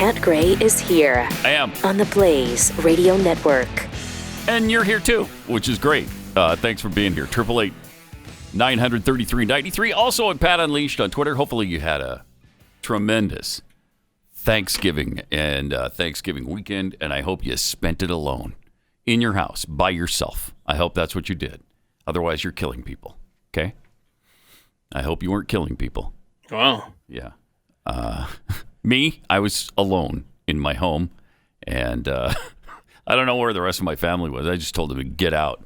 Matt Gray is here. I am. On the Blaze Radio Network. And you're here too, which is great. Thanks for being here. 888-933-93. Also at Pat Unleashed on Twitter. Hopefully you had a tremendous Thanksgiving and Thanksgiving weekend, and I hope you spent it alone in your house by yourself. I hope that's what you did. Otherwise, you're killing people. Okay? I hope you weren't killing people. Wow. Yeah. Me, I was alone in my home, and I don't know where the rest of my family was. I just told them to get out.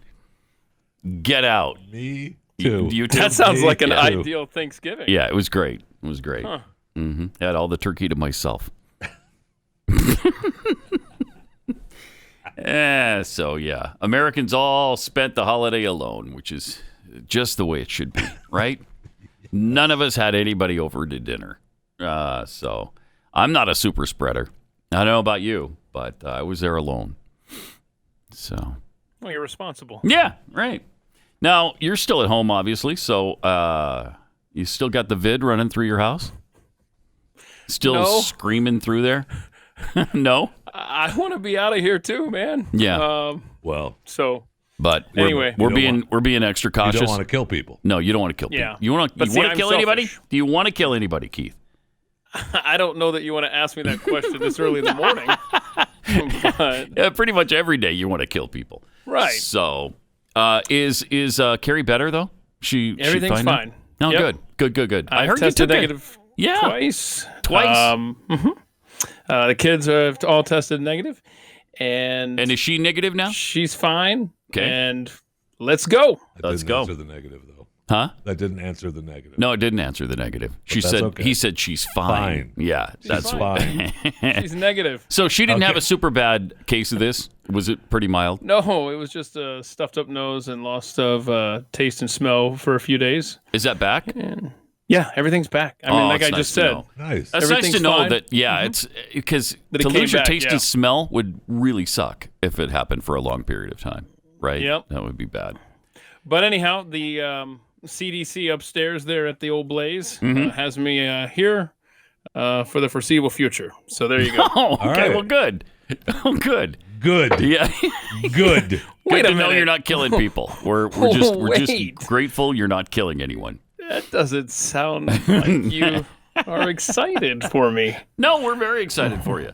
Get out. Me too. You too? That sounds Me like an too. ideal Thanksgiving. Yeah, it was great. It was great. Huh. Mm-hmm. Had all the turkey to myself. So, yeah. Americans all spent the holiday alone, which is just the way it should be, right? None of us had anybody over to dinner. So I'm not a super spreader. I don't know about you, but I was there alone. So. Well, you're responsible. Yeah, right. Now, you're still at home, obviously, so you still got the vid running through your house? Still screaming through there? No? I want to be out of here too, man. Yeah. But anyway, we're being extra cautious. You don't want to kill people. No, you don't want to kill people. Yeah. You want to kill anybody? Do you want to kill anybody, Keith? I don't know that you want to ask me that question this early in the morning. But, yeah, pretty much every day you want to kill people. Right. So, is Carrie better though? Everything's fine. Oh, Yep. good. I heard tested you took negative twice. Twice. The kids have all tested negative, and is she negative now? She's fine. Okay. And let's go. Let's go. Answer the negative though. Huh? That didn't answer the negative. No, it didn't answer the negative. She that's said okay. He said she's fine. Yeah, that's fine. She's negative. So she didn't have a super bad case of this. Was it pretty mild? No, it was just a stuffed up nose and loss of taste and smell for a few days. Is that back? Yeah, everything's back. I mean, like I just said. Nice. That's nice to know fine. that, it's because That it to came lose your back, taste yeah. and smell would really suck if it happened for a long period of time, right? Yep. That would be bad. But anyhow, the CDC upstairs there at the old Blaze has me here for the foreseeable future. So there you go. Oh, okay. right. Well, good. Oh, good. Good. Yeah. Good. Wait Good a to know minute. you're not killing people. We're just Wait. grateful you're not killing anyone. That doesn't sound like you are excited for me. No, we're very excited for you.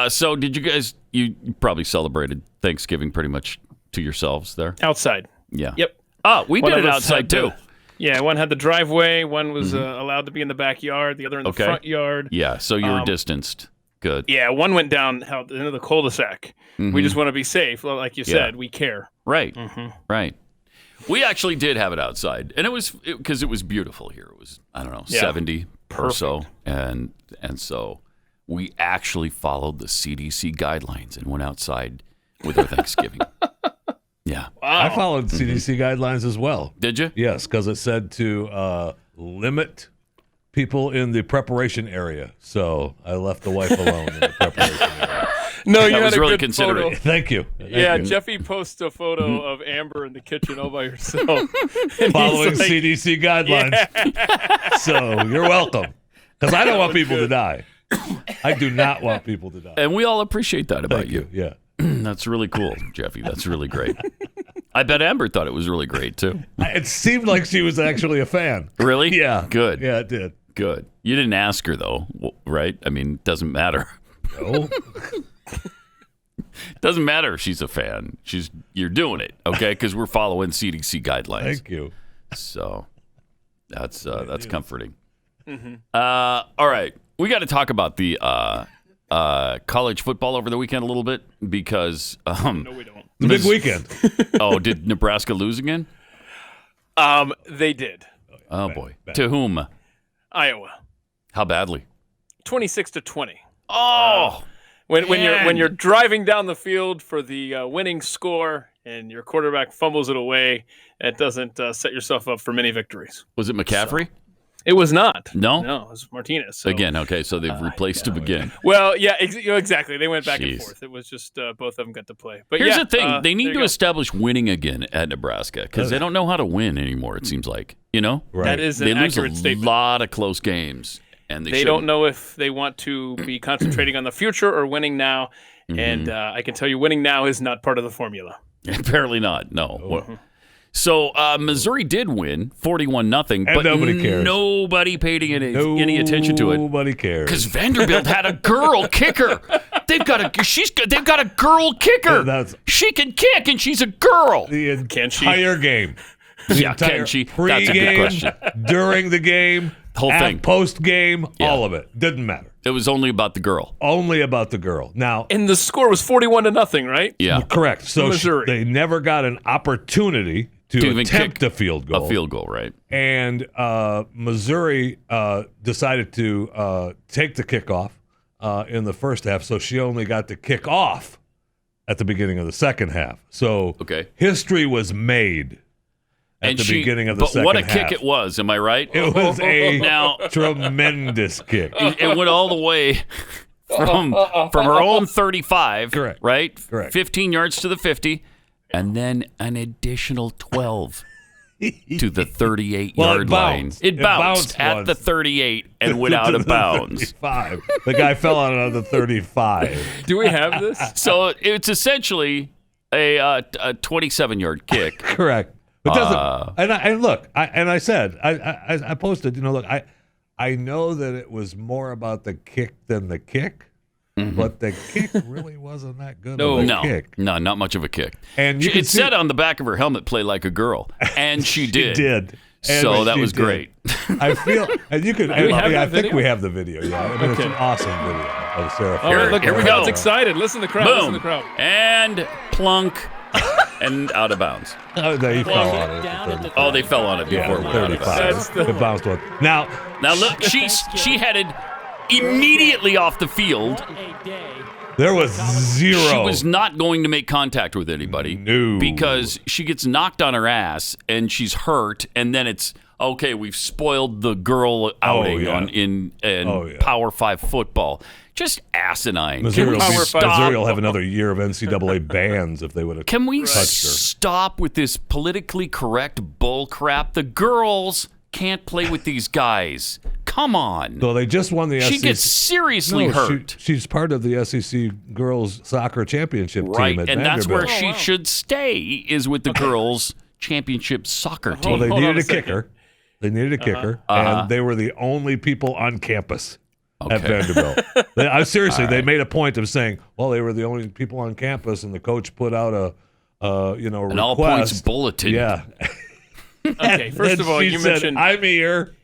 So did you probably celebrated Thanksgiving pretty much to yourselves there? Outside. Yeah. Yep. Oh, we One did of it us outside had too. Yeah, one had the driveway, one was allowed to be in the backyard, the other in the front yard. Yeah, so you were distanced. Good. Yeah, one went down out into the cul-de-sac. We just want to be safe. Like you said, we care. Right. Right. We actually did have it outside, and it was because it was beautiful here. It was 70 or so, and so we actually followed the CDC guidelines and went outside with our Thanksgiving. Yeah. I followed CDC guidelines as well. Did you? Yes, because it said to limit people in the preparation area. So I left the wife alone in the preparation area. No, you That had was a really good considerate. photo. Thank you. Yeah, Jeffy posts a photo of Amber in the kitchen all by herself. And Following he's like, CDC guidelines. So you're welcome. Because I don't want people to die. I do not want people to die. And we all appreciate that about Thank you. Yeah. That's really cool, Jeffy. That's really great. I bet Amber thought it was really great, too. It seemed like she was actually a fan. Really? Yeah. Good. Yeah, it did. Good. You didn't ask her, though, right? I mean, it doesn't matter. No. Doesn't matter if she's a fan. You're doing it, okay? Because we're following CDC guidelines. Thank you. So that's comforting. All right, we got to talk about the college football over the weekend a little bit because no, we don't. It's a big weekend. oh, did Nebraska lose again? They did. Oh boy, to whom? Iowa. How badly? 26-20. Oh. When you're driving down the field for the winning score and your quarterback fumbles it away, it doesn't set yourself up for many victories. Was it McCaffrey? It was not. No? No, it was Martinez. So. Again, okay, so they've replaced him again. Well, yeah, exactly. They went back and Jeez. forth. It was just both of them got to play. But Here's yeah, the thing. They need there to you go. establish winning again at Nebraska because they don't know how to win anymore, it seems like. You know? Right. That is an They lose accurate a statement. lot of close games. And they don't know if they want to be concentrating on the future or winning now. And I can tell you winning now is not part of the formula. Apparently not, no. So Missouri did win 41-0, but nobody cares. Nobody paid any attention to it. Nobody cares. Because Vanderbilt had a girl kicker. They've got a girl kicker. She can kick, and she's a girl. The entire game. Can she? That's a good question. During the game, whole thing, post game, all of it didn't matter. It was only about the girl. Only about the girl. Now, and the score was 41-0, right? Yeah, correct. So they never got an opportunity to attempt a field goal. A field goal, right? And Missouri decided to take the kickoff in the first half, so she only got to kick off at the beginning of the second half. So history was made at the beginning of the second half. But what a kick it was, am I right? It was a tremendous kick. It went all the way from her own 35, correct, right? Correct. 15 yards to the 50, and then an additional 12 to the 38-yard line. It bounced at the 38 and went out of bounds. 35. The guy fell out of the 35. Do we have this? So it's essentially a 27-yard kick. Correct. It doesn't. I said, I posted. Look, I know that it was more about the kick than the kick, but the kick really wasn't that good of a kick. No, not much of a kick. And it said on the back of her helmet, "Play like a girl," and she did. She did. So that was great. I feel, and you could. I think we have the video. Yeah, I mean, it's an awesome video of Sarah. Here we go. It's excited. Listen to the crowd. Boom. Listen to the crowd. And plunk. And out of bounds. They fell on it. Oh, they fell on it before it went out of bounds. It bounced one. Now look, she headed immediately off the field. There was zero. She was not going to make contact with anybody. No. Because she gets knocked on her ass and she's hurt, and then it's okay. We've spoiled the girl outing in Power 5 football. Just asinine. Missouri will have another year of NCAA bans if they would have. Can we touched her. Stop with this politically correct bull crap? The girls can't play with these guys. Come on. So they just won the SEC. She gets seriously hurt. She's part of the SEC girls soccer championship team right, at and Vanderbilt. that's where she should stay, is with the girls championship soccer team. Well, they needed a kicker. They needed a kicker, and they were the only people on campus at Vanderbilt. They made a point of saying, well, they were the only people on campus, and the coach put out a an request. all points bulletin. Yeah. Okay, first of all, you mentioned I'm here.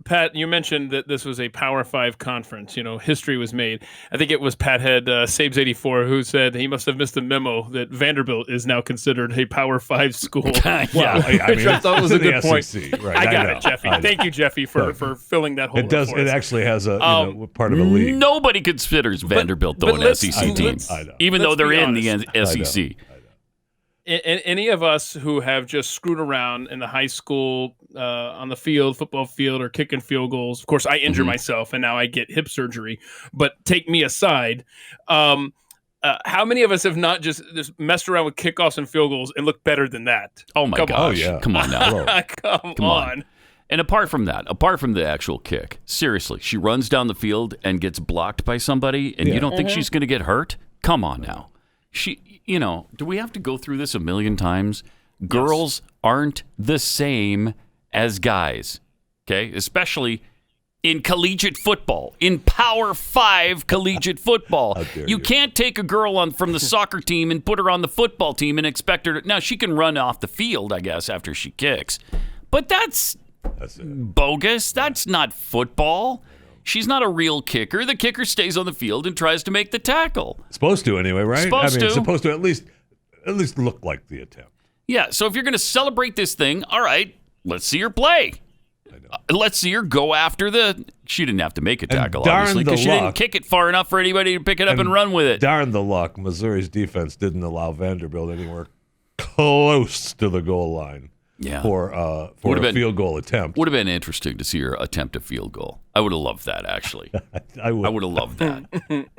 Pat, you mentioned that this was a Power 5 conference. History was made. I think it was Pathead Sabes84 who said he must have missed the memo that Vanderbilt is now considered a Power 5 school. Well, I mean, I thought was a good point. Right, I got it, Jeffy. Thank you, Jeffy, for filling that hole. It does. It actually has a part of a league. Nobody considers Vanderbilt an SEC team, even though they're in the SEC. Any of us who have just screwed around in the high school on the field, football field, or kicking field goals. Of course, I injure myself, and now I get hip surgery. But take me aside. How many of us have not just messed around with kickoffs and field goals and looked better than that? Oh, my gosh. Oh, yeah. Come on now. Come on. And apart from the actual kick, seriously, she runs down the field and gets blocked by somebody, and you don't think she's going to get hurt? Come on now. Do we have to go through this a million times? Girls aren't the same as guys, okay? Especially in collegiate football, in Power 5 collegiate football. You can't take a girl from the soccer team and put her on the football team and expect her to... Now, she can run off the field, I guess, after she kicks. But that's bogus. That's not football. She's not a real kicker. The kicker stays on the field and tries to make the tackle. Supposed to anyway, right? Supposed to at least look like the attempt. Yeah, so if you're going to celebrate this thing, all right, let's see her play. Let's see her go after she didn't have to make a tackle, obviously, because she didn't kick it far enough for anybody to pick it up and run with it. Darn the luck, Missouri's defense didn't allow Vanderbilt anywhere close to the goal line. Yeah. For a field goal attempt. Would have been interesting to see her attempt a field goal. I would have loved that, actually. I would have loved that.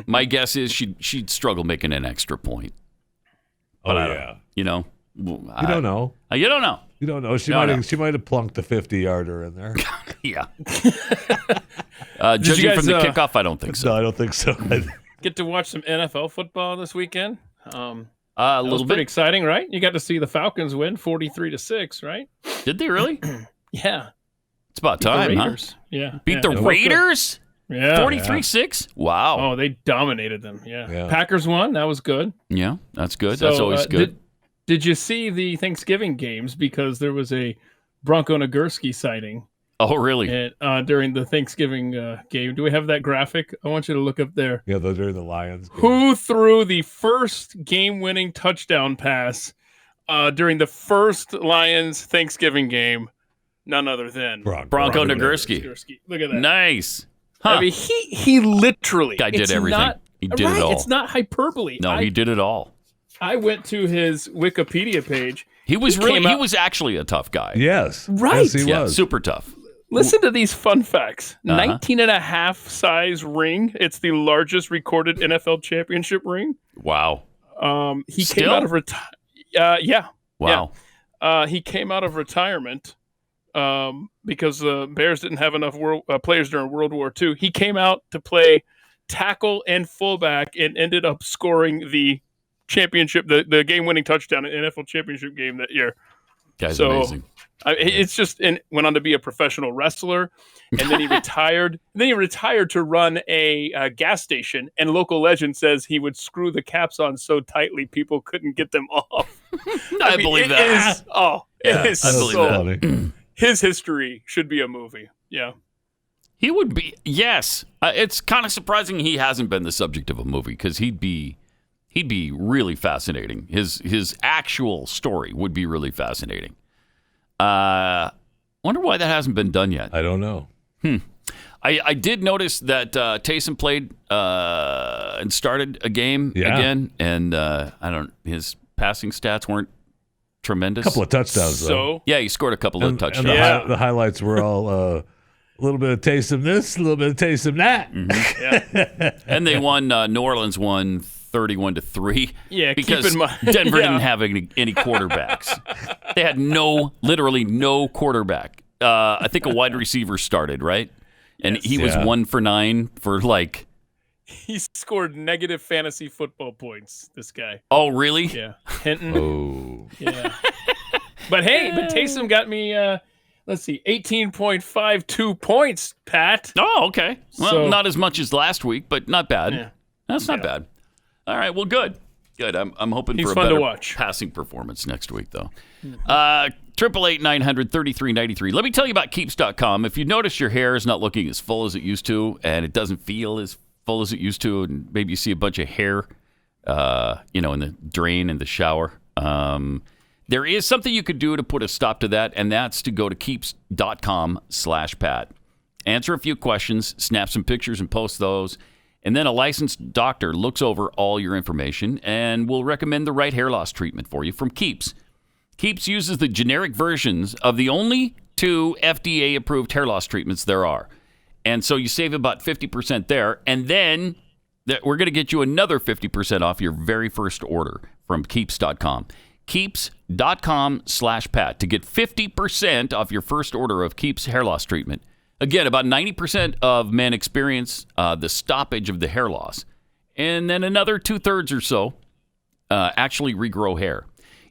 My guess is she'd struggle making an extra point. But I don't know. You don't know. You don't know. You don't know. She might have plunked the 50-yarder in there. Yeah. Judging guys, from the kickoff, I don't think so. No, I don't think so. Get to watch some NFL football this weekend. A little pretty bit. exciting, right? You got to see the Falcons win 43-6. Right? Did they really? Yeah. It's about Beat the time, huh? Raiders. Yeah. Beat the It felt good. Raiders? Yeah. 43-6? Wow. Oh, they dominated them. Yeah. Yeah. Packers won. That was good. Yeah, that's good. So, That's always good. Did you see the Thanksgiving games? Because there was a Bronco Nagurski sighting Oh, really? during the Thanksgiving game. Do we have that graphic? I want you to look up there. Yeah, those are the Lions. Game. Who threw the first game-winning touchdown pass during the first Lions Thanksgiving game? None other than Bronco Nagurski. Look at that. Nice. Huh. I mean, he literally. Guy did everything. He did it all. It's not hyperbole. No, he did it all. I went to his Wikipedia page. He was actually a tough guy. Yes. Right. Yes, he Yeah, was. super tough. Listen to these fun facts. Uh-huh. 19 and a half size ring. It's the largest recorded NFL championship ring. Wow. He Still? came out of retirement. Yeah. Wow. Yeah. He came out of retirement because the Bears didn't have enough players during World War II. He came out to play tackle and fullback and ended up scoring the championship, the game-winning touchdown in the NFL championship game that year. Guy's amazing. It's just went on to be a professional wrestler, and then he retired. Then he retired to run a gas station, and local legend says he would screw the caps on so tightly people couldn't get them off. I believe that. It is I believe so that. His history should be a movie. Yeah. He would be. Yes. It's kind of surprising he hasn't been the subject of a movie because he'd be really fascinating. His actual story would be really fascinating. Wonder why that hasn't been done yet. I don't know. I did notice that Taysom played and started a game again, and his passing stats weren't tremendous. A couple of touchdowns, though. So Yeah, he scored a couple of touchdowns. And the highlights were all a little bit of Taysom this, a little bit of Taysom that. yeah. And they won. New Orleans won 31-3. Yeah, because keep in mind- Denver yeah. didn't have any quarterbacks. They had literally no quarterback. I think a wide receiver started, right? And he was 1 for 9 for like. He scored negative fantasy football points, this guy. Oh, really? Yeah. Hinton. Oh. Yeah. But Taysom got me, let's see, 18.52 points, Pat. Oh, okay. Well, So- not as much as last week, but not bad. Yeah. That's not bad. All right, well, good. Good. I'm hoping He's for a fun to better watch. passing performance next week, though. 888-900-3393. Let me tell you about Keeps.com. If you notice your hair is not looking as full as it used to, and it doesn't feel as full as it used to, and maybe you see a bunch of hair, in the drain in the shower, there is something you could do to put a stop to that, and that's to go to Keeps.com/Pat. Answer a few questions, snap some pictures, and post those. And then a licensed doctor looks over all your information and will recommend the right hair loss treatment for you from Keeps. Keeps uses the generic versions of the only 2 FDA-approved hair loss treatments there are. And so you save about 50% there. And then we're going to get you another 50% off your very first order from Keeps.com. Keeps.com/Pat to get 50% off your first order of Keeps hair loss treatment. Again, about 90% of men experience the stoppage of the hair loss. And then another 2/3 or so actually regrow hair.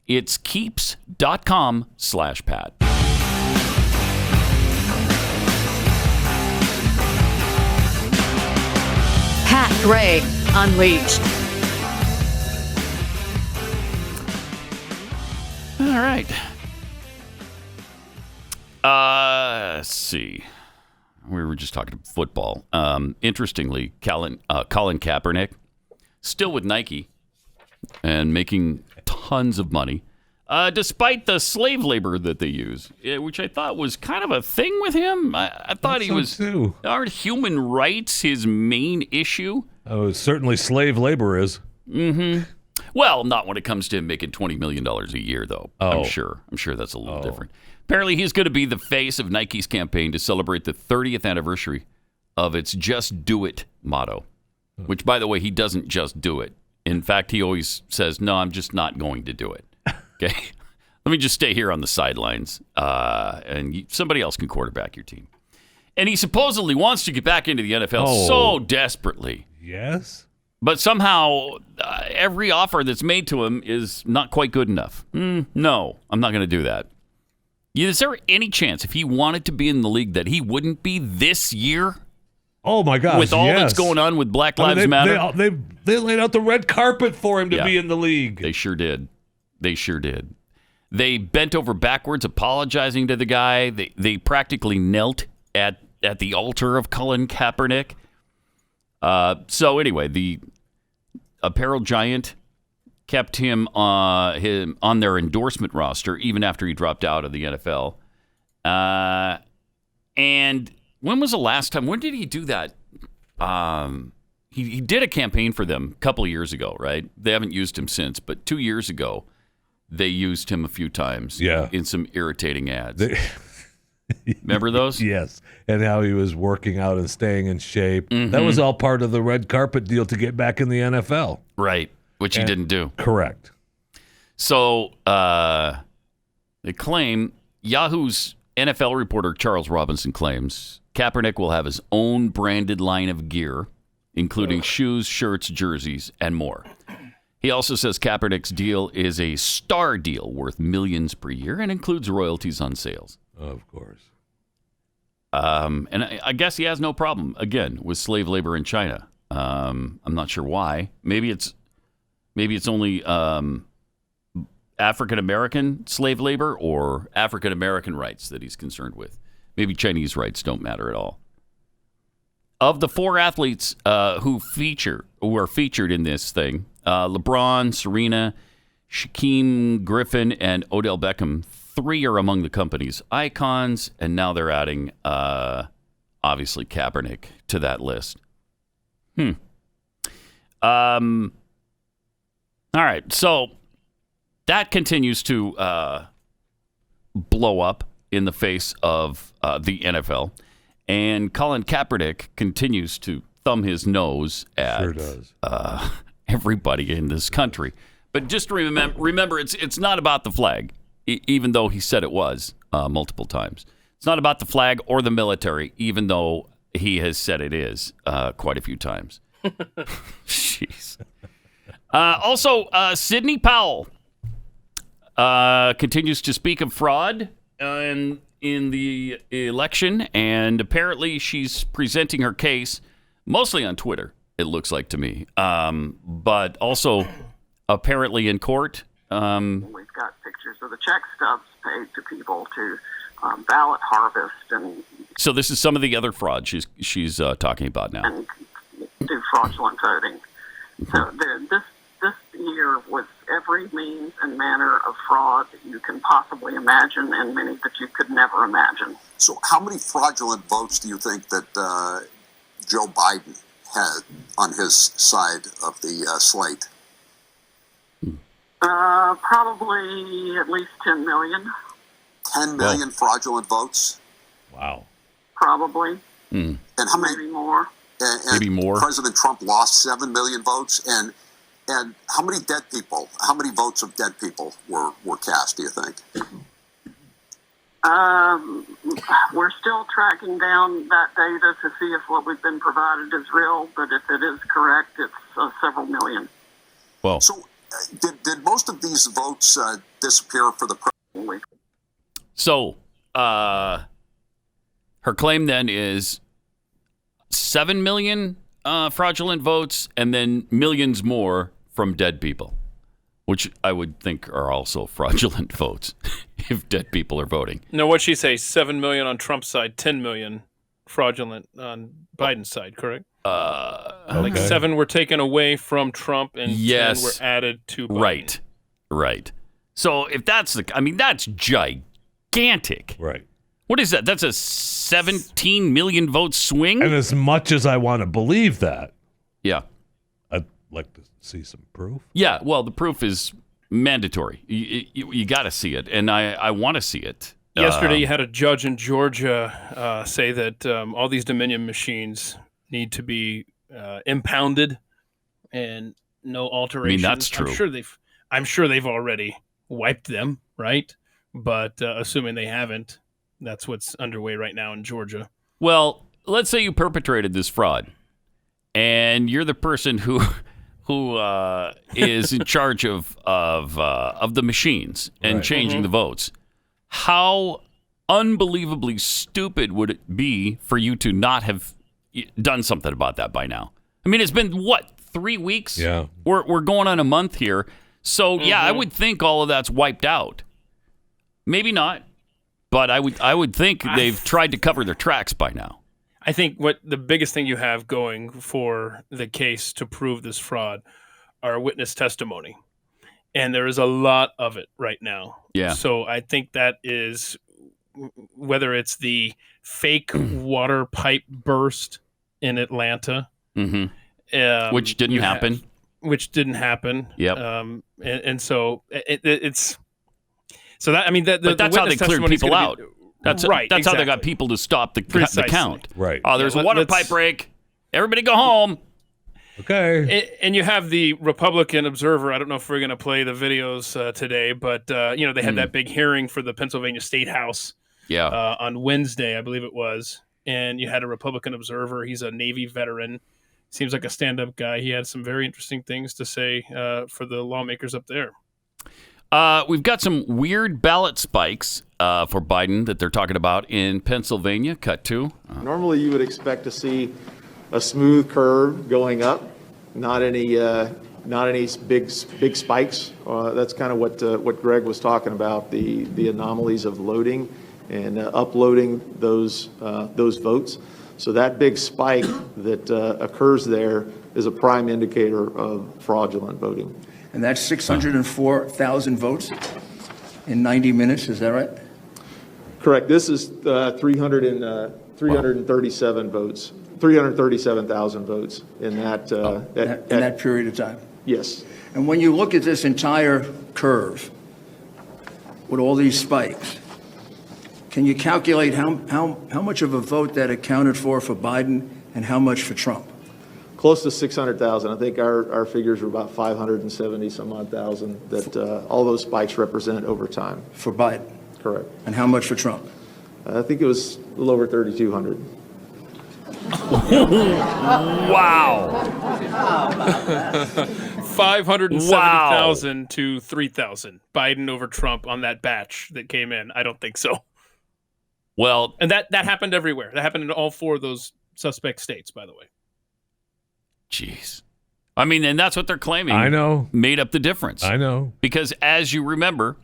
It's Keeps.com/Pat. Pat Gray Unleashed. All right. Let's see. We were just talking football. Interestingly, Colin Kaepernick still with Nike and making tons of money, despite the slave labor that they use, which I thought was kind of a thing with him. I thought he was. Too. Aren't human rights his main issue? Oh, certainly slave labor is. Mm-hmm. Well, not when it comes to him making $20 million a year, though. Oh. I'm sure that's a little different. Apparently, he's going to be the face of Nike's campaign to celebrate the 30th anniversary of its Just Do It motto, which, by the way, he doesn't just do it. In fact, he always says, no, I'm just not going to do it. Okay? Let me just stay here on the sidelines, and somebody else can quarterback your team. And he supposedly wants to get back into the NFL so desperately. Yes. But somehow every offer that's made to him is not quite good enough. No, I'm not going to do that. Is there any chance if he wanted to be in the league that he wouldn't be this year? Oh, my gosh, with all that's going on with Black Lives Matter? They laid out the red carpet for him to be in the league. They sure did. They bent over backwards apologizing to the guy. They practically knelt at the altar of Colin Kaepernick. So anyway, the apparel giant kept him on their endorsement roster even after he dropped out of the NFL. And when was the last time? When did he do that? He did a campaign for them a couple of years ago, right? They haven't used him since, but 2 years ago, they used him a few times in some irritating ads. Remember those? Yes. And how he was working out and staying in shape. That was all part of the red carpet deal to get back in the NFL. Right, which he didn't do. Correct. So they claim, Yahoo's NFL reporter Charles Robinson claims Kaepernick will have his own branded line of gear, including shoes, shirts, jerseys, and more. He also says Kaepernick's deal is a star deal worth millions per year and includes royalties on sales. Of course. And I guess he has no problem, again, with slave labor in China. I'm not sure why. Maybe it's only African-American slave labor or African-American rights that he's concerned with. Maybe Chinese rights don't matter at all. Of the 4 athletes who are featured in this thing, LeBron, Serena, Shaquem Griffin, and Odell Beckham, 3 are among the company's icons, and now they're adding, obviously, Kaepernick to that list. All right, so that continues to blow up in the face of the NFL, and Colin Kaepernick continues to thumb his nose at everybody in this country. But just remember, it's not about the flag, even though he said it was multiple times. It's not about the flag or the military, even though he has said it is quite a few times. Jeez. Also, Sidney Powell continues to speak of fraud in the election, and apparently she's presenting her case mostly on Twitter, it looks like to me, but also apparently in court. We've got pictures of the check stubs paid to people to ballot harvest and. So this is some of the other fraud she's talking about now. And do fraudulent voting. So this year was every means and manner of fraud that you can possibly imagine, and many that you could never imagine. So, how many fraudulent votes do you think that Joe Biden had on his side of the slate? Probably at least 10 million. 10 million fraudulent votes? Wow. Probably. And how many? Maybe more. And Maybe more. President Trump lost 7 million votes. And how many dead people, how many votes of dead people were cast, do you think? We're still tracking down that data to see if what we've been provided is real, but if it is correct, it's several million. Well, so did most of these votes disappear for the president? So her claim then is 7 million fraudulent votes and then millions more from dead people, which I would think are also fraudulent votes if dead people are voting. No, what'd she say? 7 million on Trump's side, 10 million fraudulent on Biden's side, correct? Like 7 were taken away from Trump and 10 were added to Biden. Right. So if that's that's gigantic. Right. What is that? That's a 17 million vote swing? And as much as I want to believe that, yeah, I'd like to see some proof. Yeah, well, the proof is mandatory. You got to see it, and I want to see it. Yesterday, you had a judge in Georgia say that all these Dominion machines need to be impounded and no alterations. That's true. I'm sure they've already wiped them, right? But assuming they haven't, that's what's underway right now in Georgia. Well, let's say you perpetrated this fraud, and you're the person who is in charge of the machines and changing the votes. How unbelievably stupid would it be for you to not have done something about that by now? I mean, it's been, 3 weeks? Yeah. We're going on a month here. So, yeah, I would think all of that's wiped out. Maybe not, but I would think they've tried to cover their tracks by now. I think what the biggest thing you have going for the case to prove this fraud are witness testimony. And there is a lot of it right now. Yeah. So I think that is, whether it's the fake water pipe burst in Atlanta, which didn't happen. Yep. And so it's so that, I mean, but that's how they cleared people out. That's right. That's exactly. how they got people to stop the count. Right. Oh, there's a water pipe break. Everybody go home. Okay. And you have the Republican Observer. I don't know if we're going to play the videos today, but they had that big hearing for the Pennsylvania State House. Yeah. On Wednesday, I believe it was, and you had a Republican Observer. He's a Navy veteran. Seems like a stand-up guy. He had some very interesting things to say for the lawmakers up there. We've got some weird ballot spikes for Biden that they're talking about in Pennsylvania. Cut to. Normally, you would expect to see a smooth curve going up, not any big spikes. That's kind of what Greg was talking about, the anomalies of loading and uploading those votes. So that big spike that occurs there is a prime indicator of fraudulent voting. And that's 604,000 votes in 90 minutes, is that right? Correct. This is 337 votes, 337,000 votes in that In that period of time. Yes. And when you look at this entire curve with all these spikes, can you calculate how much of a vote that accounted for Biden and how much for Trump? Close to 600,000. I think our figures were about 570 some odd thousand that all those spikes represent over time. For Biden? Correct. And how much for Trump? I think it was a little over 3,200. Wow. 570,000 to 3,000. Biden over Trump on that batch that came in. I don't think so. Well, and that happened everywhere. That happened in all four of those suspect states, by the way. Jeez. I mean, and that's what they're claiming. I know. Made up the difference. I know. Because as you remember,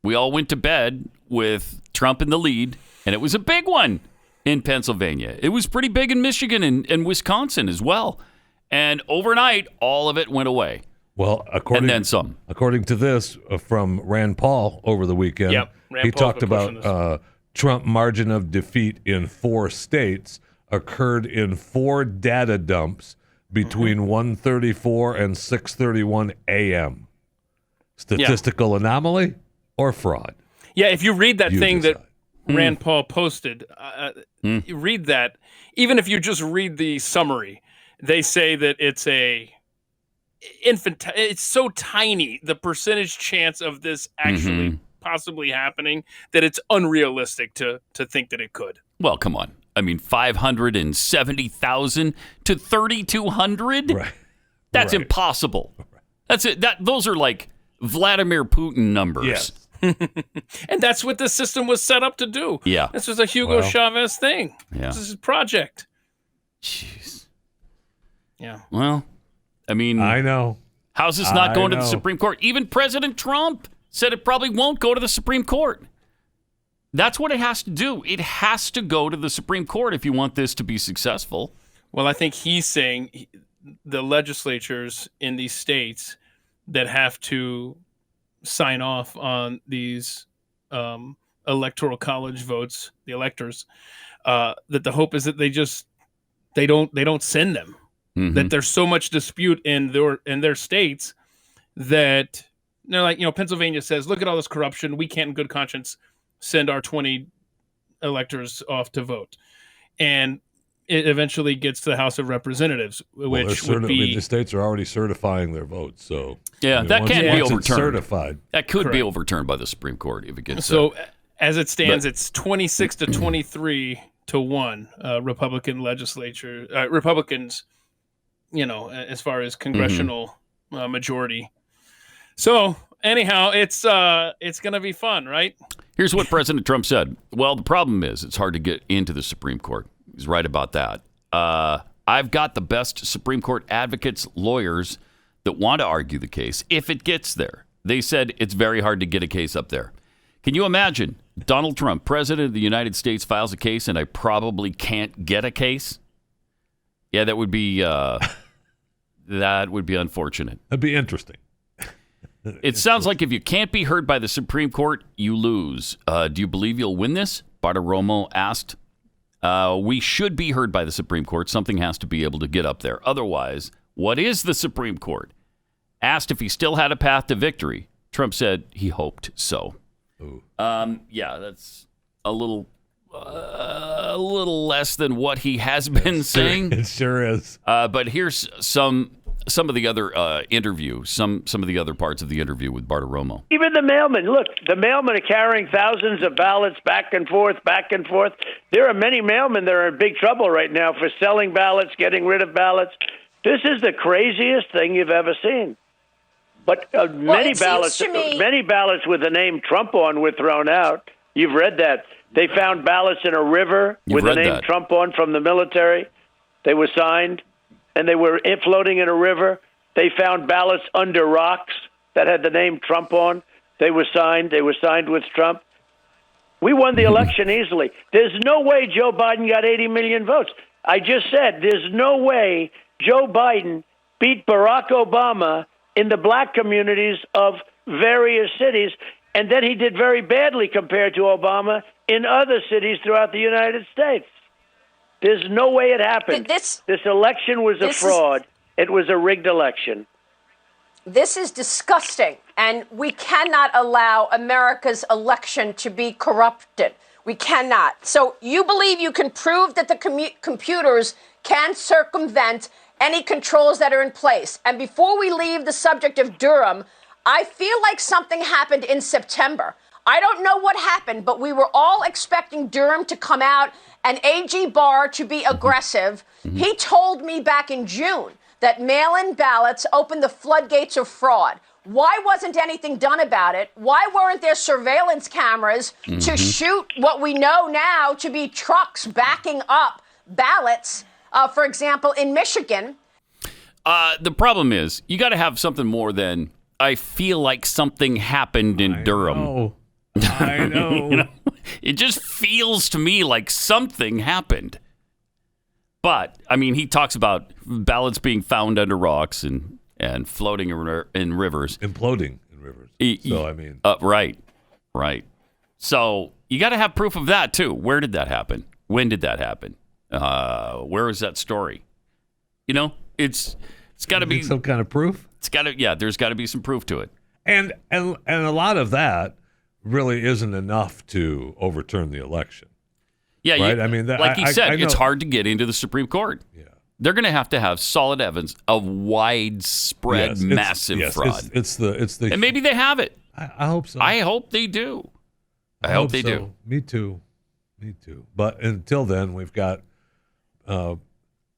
we all went to bed with Trump in the lead, and it was a big one in Pennsylvania. It was pretty big in Michigan and Wisconsin as well. And overnight, all of it went away. Well, and then some. According to this from Rand Paul over the weekend, he talked about Trump margin of defeat in 4 states occurred in 4 data dumps between 1:34 and 6:31 a.m. Statistical anomaly or fraud? Yeah, if you read that thing that Rand Paul posted, you read that, even if you just read the summary, they say that it's it's so tiny, the percentage chance of this actually possibly happening, that it's unrealistic to think that it could. Well, come on. I mean, 570,000 to 3,200? Right. That's impossible. That's it. Those are like Vladimir Putin numbers. Yes. And that's what the system was set up to do. Yeah. This was a Hugo Chavez thing. Yeah. This is his project. Jeez. Yeah. Well, I mean, I know. How's this not going to the Supreme Court? Even President Trump said it probably won't go to the Supreme Court. That's what it has to do. It has to go to the Supreme Court if you want this to be successful. Well, I think he's saying the legislatures in these states that have to sign off on these electoral college votes, the electors, that the hope is that they don't send them. That there's so much dispute in their states that they're like, Pennsylvania says, look at all this corruption. We can't in good conscience send our 20 electors off to vote. And it eventually gets to the House of Representatives, which would be the states are already certifying their votes, so yeah, that can't be overturned. Certified. That could be Correct. overturned by the Supreme Court if it gets so. As it stands, it's 26 to 23 to 1. Republican legislature, Republicans, as far as congressional majority. So anyhow, it's going to be fun, right? Here's what President Trump said. Well, the problem is it's hard to get into the Supreme Court. He's right about that. I've got the best Supreme Court advocates, lawyers that want to argue the case if it gets there. They said it's very hard to get a case up there. Can you imagine Donald Trump, President of the United States, files a case and I probably can't get a case? Yeah, that would be unfortunate. That'd be interesting. It sounds like if you can't be heard by the Supreme Court, you lose. Do you believe you'll win this? Bartiromo asked. We should be heard by the Supreme Court. Something has to be able to get up there. Otherwise, what is the Supreme Court? Asked if he still had a path to victory, Trump said he hoped so. Yeah, that's a little less than what he has been saying. It sure is. But here's some of the other interview, some of the other parts of the interview with Bartiromo. Even the mailmen. Look, the mailmen are carrying thousands of ballots back and forth, back and forth. There are many mailmen that are in big trouble right now for selling ballots, getting rid of ballots. This is the craziest thing you've ever seen. But many ballots with the name Trump on were thrown out. You've read that. They found ballots in a river with the name Trump on from the military. They were signed, and they were floating in a river. They found ballots under rocks that had the name Trump on. They were signed. They were signed with Trump. We won the election easily. There's no way Joe Biden got 80 million votes. I just said there's no way Joe Biden beat Barack Obama in the black communities of various cities, and then he did very badly compared to Obama in other cities throughout the United States. There's no way it happened. This election was a fraud. It was a rigged election. This is disgusting, and we cannot allow America's election to be corrupted. We cannot. So you believe you can prove that the computers can circumvent any controls that are in place. And before we leave the subject of Durham, I feel like something happened in September. I don't know what happened, but we were all expecting Durham to come out and AG Barr to be aggressive. He told me back in June that mail-in ballots opened the floodgates of fraud. Why wasn't anything done about it? Why weren't there surveillance cameras to shoot what we know now to be trucks backing up ballots? For example, in Michigan. The problem is you got to have something more than I feel like something happened in Durham. I know. It just feels to me like something happened. But, I mean, he talks about ballots being found under rocks and floating in rivers. Imploding in rivers. So, I mean. Right. So, you got to have proof of that, too. Where did that happen? When did that happen? Where is that story? It's got to be some kind of proof. There's got to be some proof to it. And a lot of that really isn't enough to overturn the election. Yeah, right. I mean, like he said, it's hard to get into the Supreme Court. Yeah, they're going to have solid evidence of widespread, massive fraud. It's the, and maybe they have it. I hope so. I hope they do. I hope they do. Me too. But until then, we've got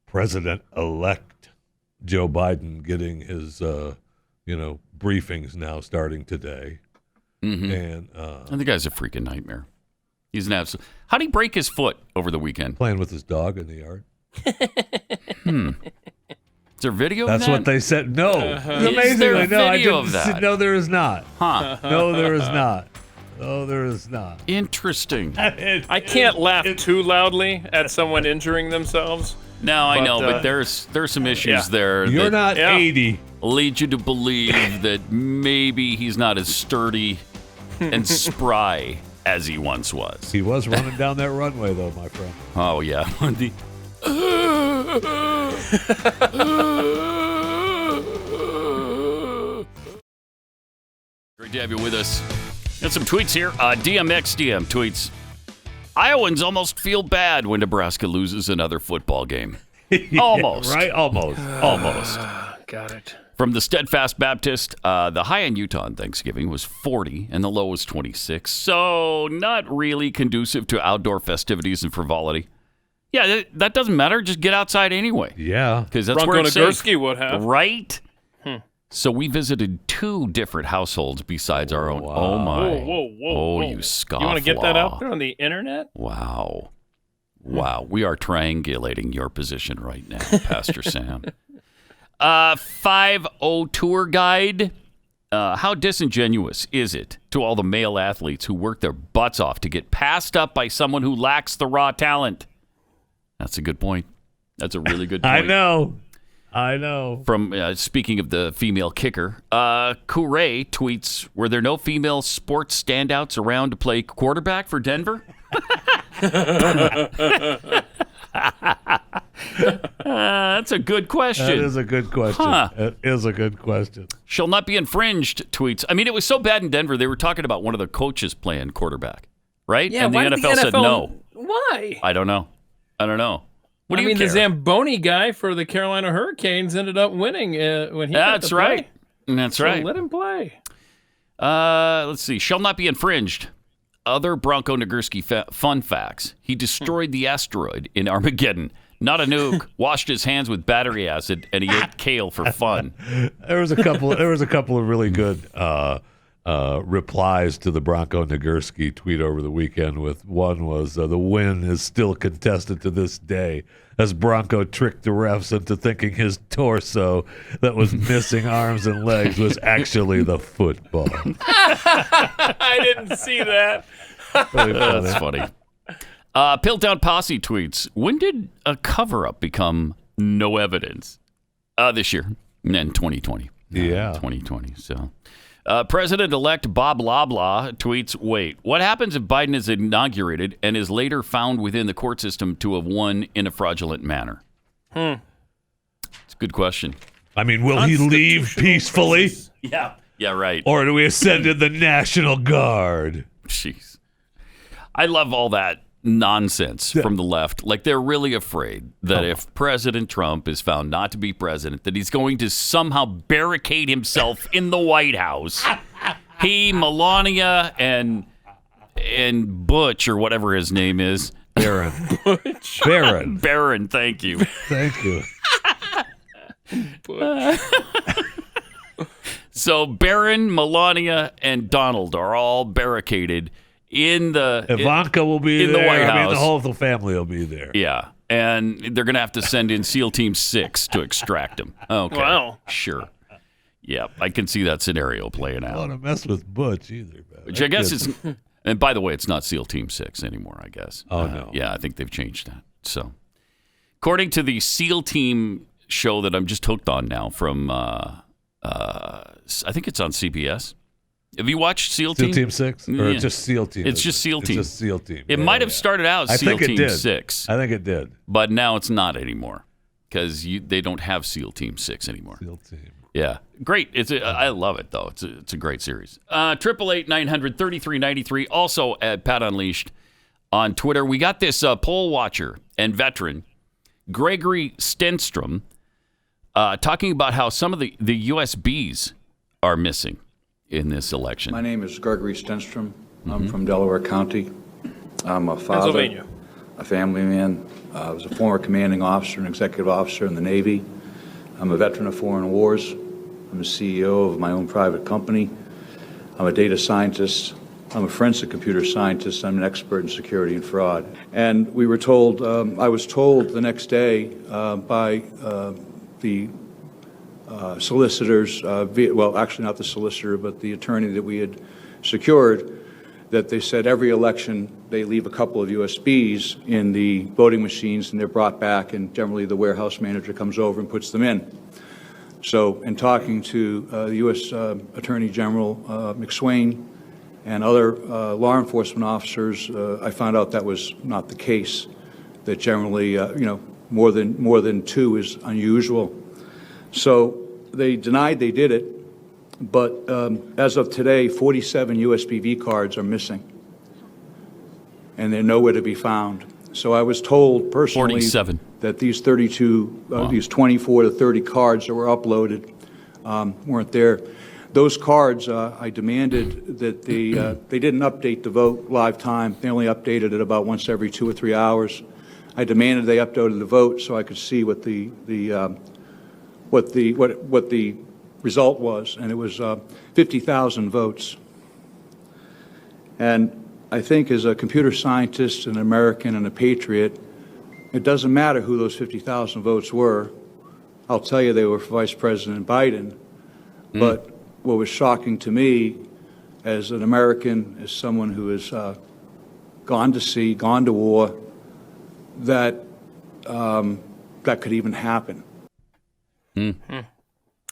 President-elect Joe Biden getting his, briefings now starting today. And the guy's a freaking nightmare. He's an absolute. How did he break his foot over the weekend? Playing with his dog in the yard. Is there video That's of that? what they said. No. Amazingly, Is there a no. video of that? No, there is not. Huh. No, there is not. No, there is not. Interesting. I can't laugh too loudly at someone injuring themselves. No, I know, but there's some issues there. You're not 80. Lead you to believe that maybe he's not as sturdy and spry as he once was. He was running down that runway, though, my friend. Oh, yeah. Great to have you with us. Got some tweets here. DMX DM tweets. Iowans almost feel bad when Nebraska loses another football game. Almost. Right? Almost. Got it. From the Steadfast Baptist, the high in Utah on Thanksgiving was 40 and the low was 26. So not really conducive to outdoor festivities and frivolity. Yeah, that doesn't matter. Just get outside anyway. Yeah. Because that's Bronco where it's safe. Nagurski would have. Right? So we visited 2 different households besides our own. Oh, my. Whoa. You scofflaw. You want to get that out there on the internet? Wow. We are triangulating your position right now, Pastor Sam. 5-0 tour guide. How disingenuous is it to all the male athletes who work their butts off to get passed up by someone who lacks the raw talent? That's a good point. That's a really good point. I know. From speaking of the female kicker, Courret tweets, were there no female sports standouts around to play quarterback for Denver? That's a good question. That is a good question. Huh. It is a good question. Shall not be infringed, tweets. I mean, it was so bad in Denver, they were talking about one of the coaches playing quarterback, right? Yeah, and the why NFL, did the NFL said no. Why? I don't know. What do you care? The Zamboni guy for the Carolina Hurricanes ended up winning when he got to right. play. That's So right. let him play. Let's see. Shall not be infringed. Other Bronco Nagurski fun facts. He destroyed the asteroid in Armageddon. Not a nuke. Washed his hands with battery acid, and he ate kale for fun. There was a couple of really good replies to the Bronco Nagurski tweet over the weekend. With one was the win is still contested to this day, as Bronco tricked the refs into thinking his torso that was missing arms and legs was actually the football. I didn't see that. Really funny. That's funny. Piltdown Posse tweets, when did a cover-up become no evidence? This year, in 2020. Yeah. 2020, so... President-elect Bob Loblaw tweets, wait, what happens if Biden is inaugurated and is later found within the court system to have won in a fraudulent manner? It's a good question. I mean, will he leave peacefully? Yeah, right. Or do we ascend in the National Guard? Jeez. I love all that nonsense from the left. Like, they're really afraid that if President Trump is found not to be president, that he's going to somehow barricade himself in the White House. He, Melania, and Butch, or whatever his name is. Barron. Butch. Barron, thank you. Thank you. So Barron, Melania, and Donald are all barricaded in the Ivanka will be in there. the White House. I mean, the whole family will be there. Yeah, and they're going to have to send in SEAL Team 6 to extract him. Okay, wow, sure. Yeah, I can see that scenario playing I out. don't want to mess with Butch either. Which I guess is, and by the way, it's not SEAL Team 6 anymore, I guess. Oh, no. Yeah, I think they've changed that. So, according to the SEAL Team show that I'm just hooked on now from, I think it's on CBS. Have you watched SEAL Team? SEAL Team 6? Or just SEAL Team? It's just SEAL Team. It's just SEAL Team. It might have started out as SEAL Team 6. I think it did. But now it's not anymore because they don't have SEAL Team 6 anymore. SEAL Team. Yeah. Great. I love it, though. It's a great series. 888-900-3393. Also at Pat Unleashed on Twitter. We got this poll watcher and veteran, Gregory Stenstrom, talking about how some of the USBs are missing in this election. My name is Gregory Stenstrom. I'm from Delaware County. I'm a father, Pennsylvania, a family man. I was a former commanding officer and executive officer in the Navy. I'm a veteran of foreign wars. I'm a CEO of my own private company. I'm a data scientist. I'm a forensic computer scientist. I'm an expert in security and fraud. And we were told, I was told the next day by the solicitors, well, actually not the solicitor, but the attorney that we had secured, that they said every election they leave a couple of USBs in the voting machines and they're brought back, and generally the warehouse manager comes over and puts them in. So in talking to the U.S. Attorney General McSwain and other law enforcement officers, I found out that was not the case, that generally, more than two is unusual. So they denied they did it, but as of today, 47 USBV cards are missing. and they're nowhere to be found. So I was told personally 47. that these 32, these 24 to 30 cards that were uploaded weren't there. Those cards, I demanded that they didn't update the vote live time. They only updated it about once every 2 or 3 hours. I demanded they uploaded the vote so I could see what the result was, and it was 50,000 votes. And I think as a computer scientist, an American, and a patriot, it doesn't matter who those 50,000 votes were. I'll tell you they were for Vice President Biden. But what was shocking to me as an American, as someone who has gone to sea, gone to war, that that could even happen.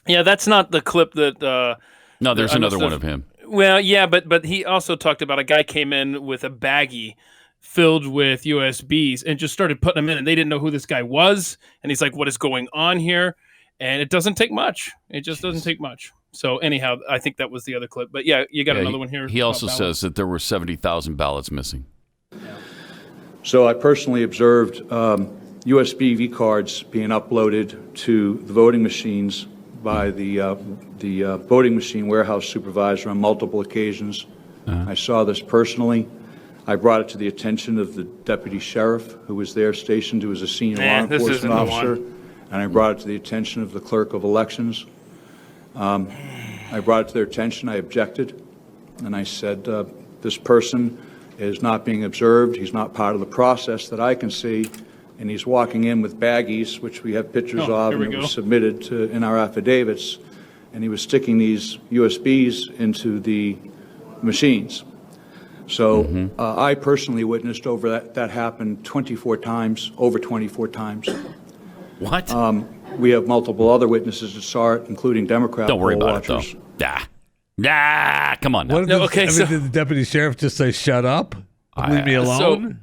Yeah, that's not the clip that... no, there's another one of him. Well, yeah, but he also talked about a guy came in with a baggie filled with USBs and just started putting them in, and they didn't know who this guy was. And he's like, what is going on here? And it doesn't take much. It just doesn't take much. So anyhow, I think that was the other clip. But yeah, you got another one here. He also says that there were 70,000 ballots missing. So I personally observed USB V cards being uploaded to the voting machines by the voting machine warehouse supervisor on multiple occasions. I saw this personally. I brought it to the attention of the deputy sheriff who was there stationed, who was a senior law enforcement officer, and I brought it to the attention of the clerk of elections. I brought it to their attention. I objected, and I said, this person is not being observed. He's not part of the process that I can see. And he's walking in with baggies, which we have pictures of, and it was submitted in our affidavits. And he was sticking these USBs into the machines. So I personally witnessed over that happened 24 times, over 24 times. What? We have multiple other witnesses that saw it, including Democrat Don't worry poll about watchers. it, though. Come on now. What did the deputy sheriff just say, shut up? Leave me alone?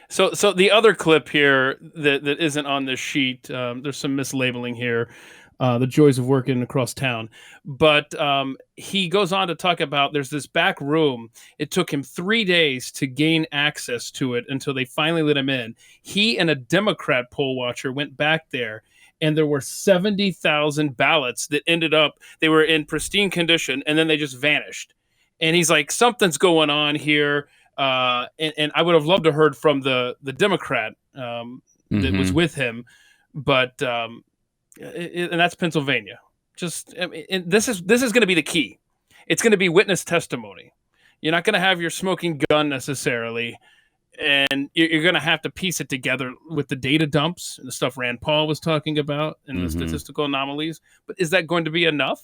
So the other clip here that isn't on this sheet, there's some mislabeling here, the joys of working across town. But he goes on to talk about there's this back room. It took him 3 days to gain access to it until they finally let him in. He and a Democrat poll watcher went back there, and there were 70,000 ballots that ended up, they were in pristine condition, and then they just vanished. And he's like, something's going on here. And I would have loved to heard from the Democrat that was with him, but and that's Pennsylvania. This is going to be the key. It's going to be witness testimony. You're not going to have your smoking gun necessarily, and you're going to have to piece it together with the data dumps and the stuff Rand Paul was talking about and the statistical anomalies. But is that going to be enough?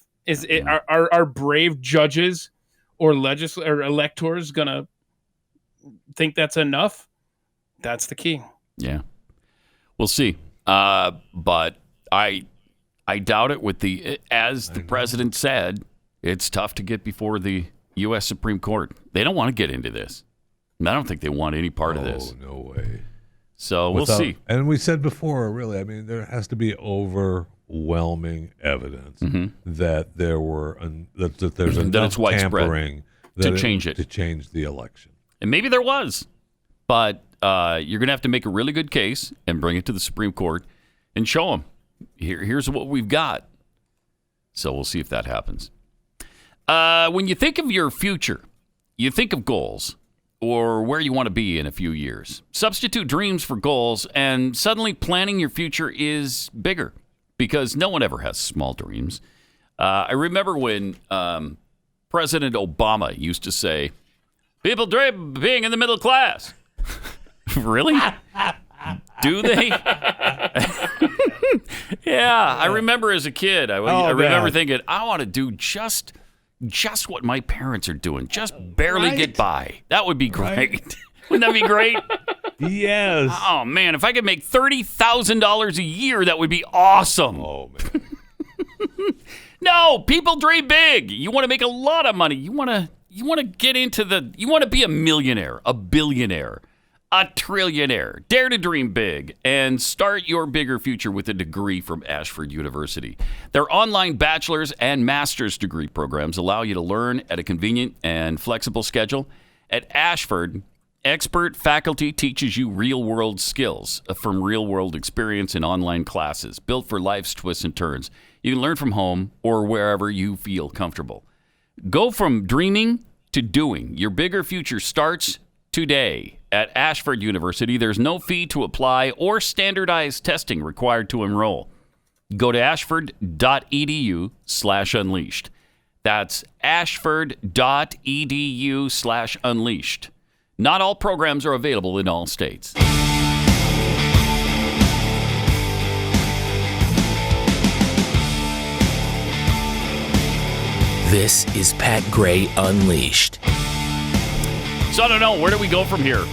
Are brave judges or electors going to think that's enough? That's the key. Yeah, we'll see. But I doubt it. As the president said, it's tough to get before the U.S. Supreme Court. They don't want to get into this. And I don't think they want any part of this. Oh, no way. So we'll see. And we said before, really, I mean, there has to be overwhelming evidence that there were that there's enough tampering to change it, to change the election. And maybe there was, but you're going to have to make a really good case and bring it to the Supreme Court and show them, here's what we've got. So we'll see if that happens. When you think of your future, you think of goals or where you want to be in a few years. Substitute dreams for goals, and suddenly planning your future is bigger because no one ever has small dreams. I remember when President Obama used to say, people dream of being in the middle class. Really? Do they? Yeah, I remember as a kid, I remember thinking, I want to do just what my parents are doing, just barely get by. That would be great. Right. Wouldn't that be great? Yes. Oh, man, if I could make $30,000 a year, that would be awesome. Oh, man. No, people dream big. You want to make a lot of money. You want to get into you want to be a millionaire, a billionaire, a trillionaire. Dare to dream big and start your bigger future with a degree from Ashford University. Their online bachelor's and master's degree programs allow you to learn at a convenient and flexible schedule. At Ashford, Expert faculty teaches you real-world skills from real-world experience in online classes, built for life's twists and turns. You can learn from home or wherever you feel comfortable. Go from dreaming to doing. Your bigger future starts today at Ashford University. There's no fee to apply or standardized testing required to enroll. Go to ashford.edu/unleashed. That's ashford.edu/unleashed. Not all programs are available in all states. This is Pat Gray Unleashed. So I don't know. Where do we go from here?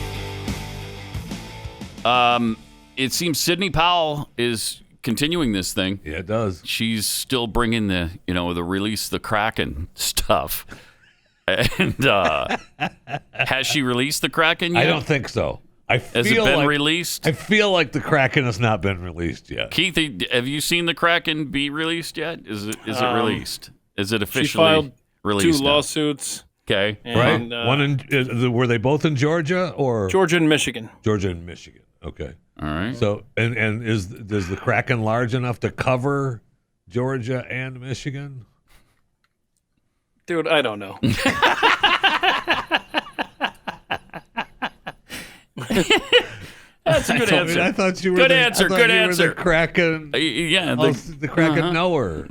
It seems Sidney Powell is continuing this thing. Yeah, it does. She's still bringing the release the Kraken stuff. And has she released the Kraken yet? I don't think so. Has it been released? I feel like the Kraken has not been released yet. Keith, have you seen the Kraken be released yet? Is it released? Is it officially she filed released? 2 lawsuits. Okay, and, right. One in were they both in Georgia or Georgia and Michigan? Georgia and Michigan. Okay. All right. So and is the Kraken large enough to cover Georgia and Michigan? Dude, I don't know. That's a good answer. I thought you were good the, answer. I thought Good you answer. Were the Kraken. Yeah, the Kraken knower.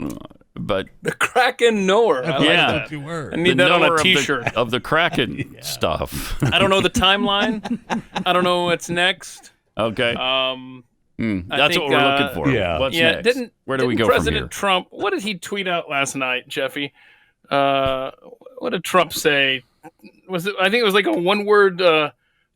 But the Kraken knower. I thought you were. I need that on a T-shirt of the Kraken stuff. I don't know the timeline. I don't know what's next. Okay. That's what we're looking for. Yeah. What's next? Where do we go President from here? Trump, what did he tweet out last night, Jeffy? What did Trump say? I think it was like a one-word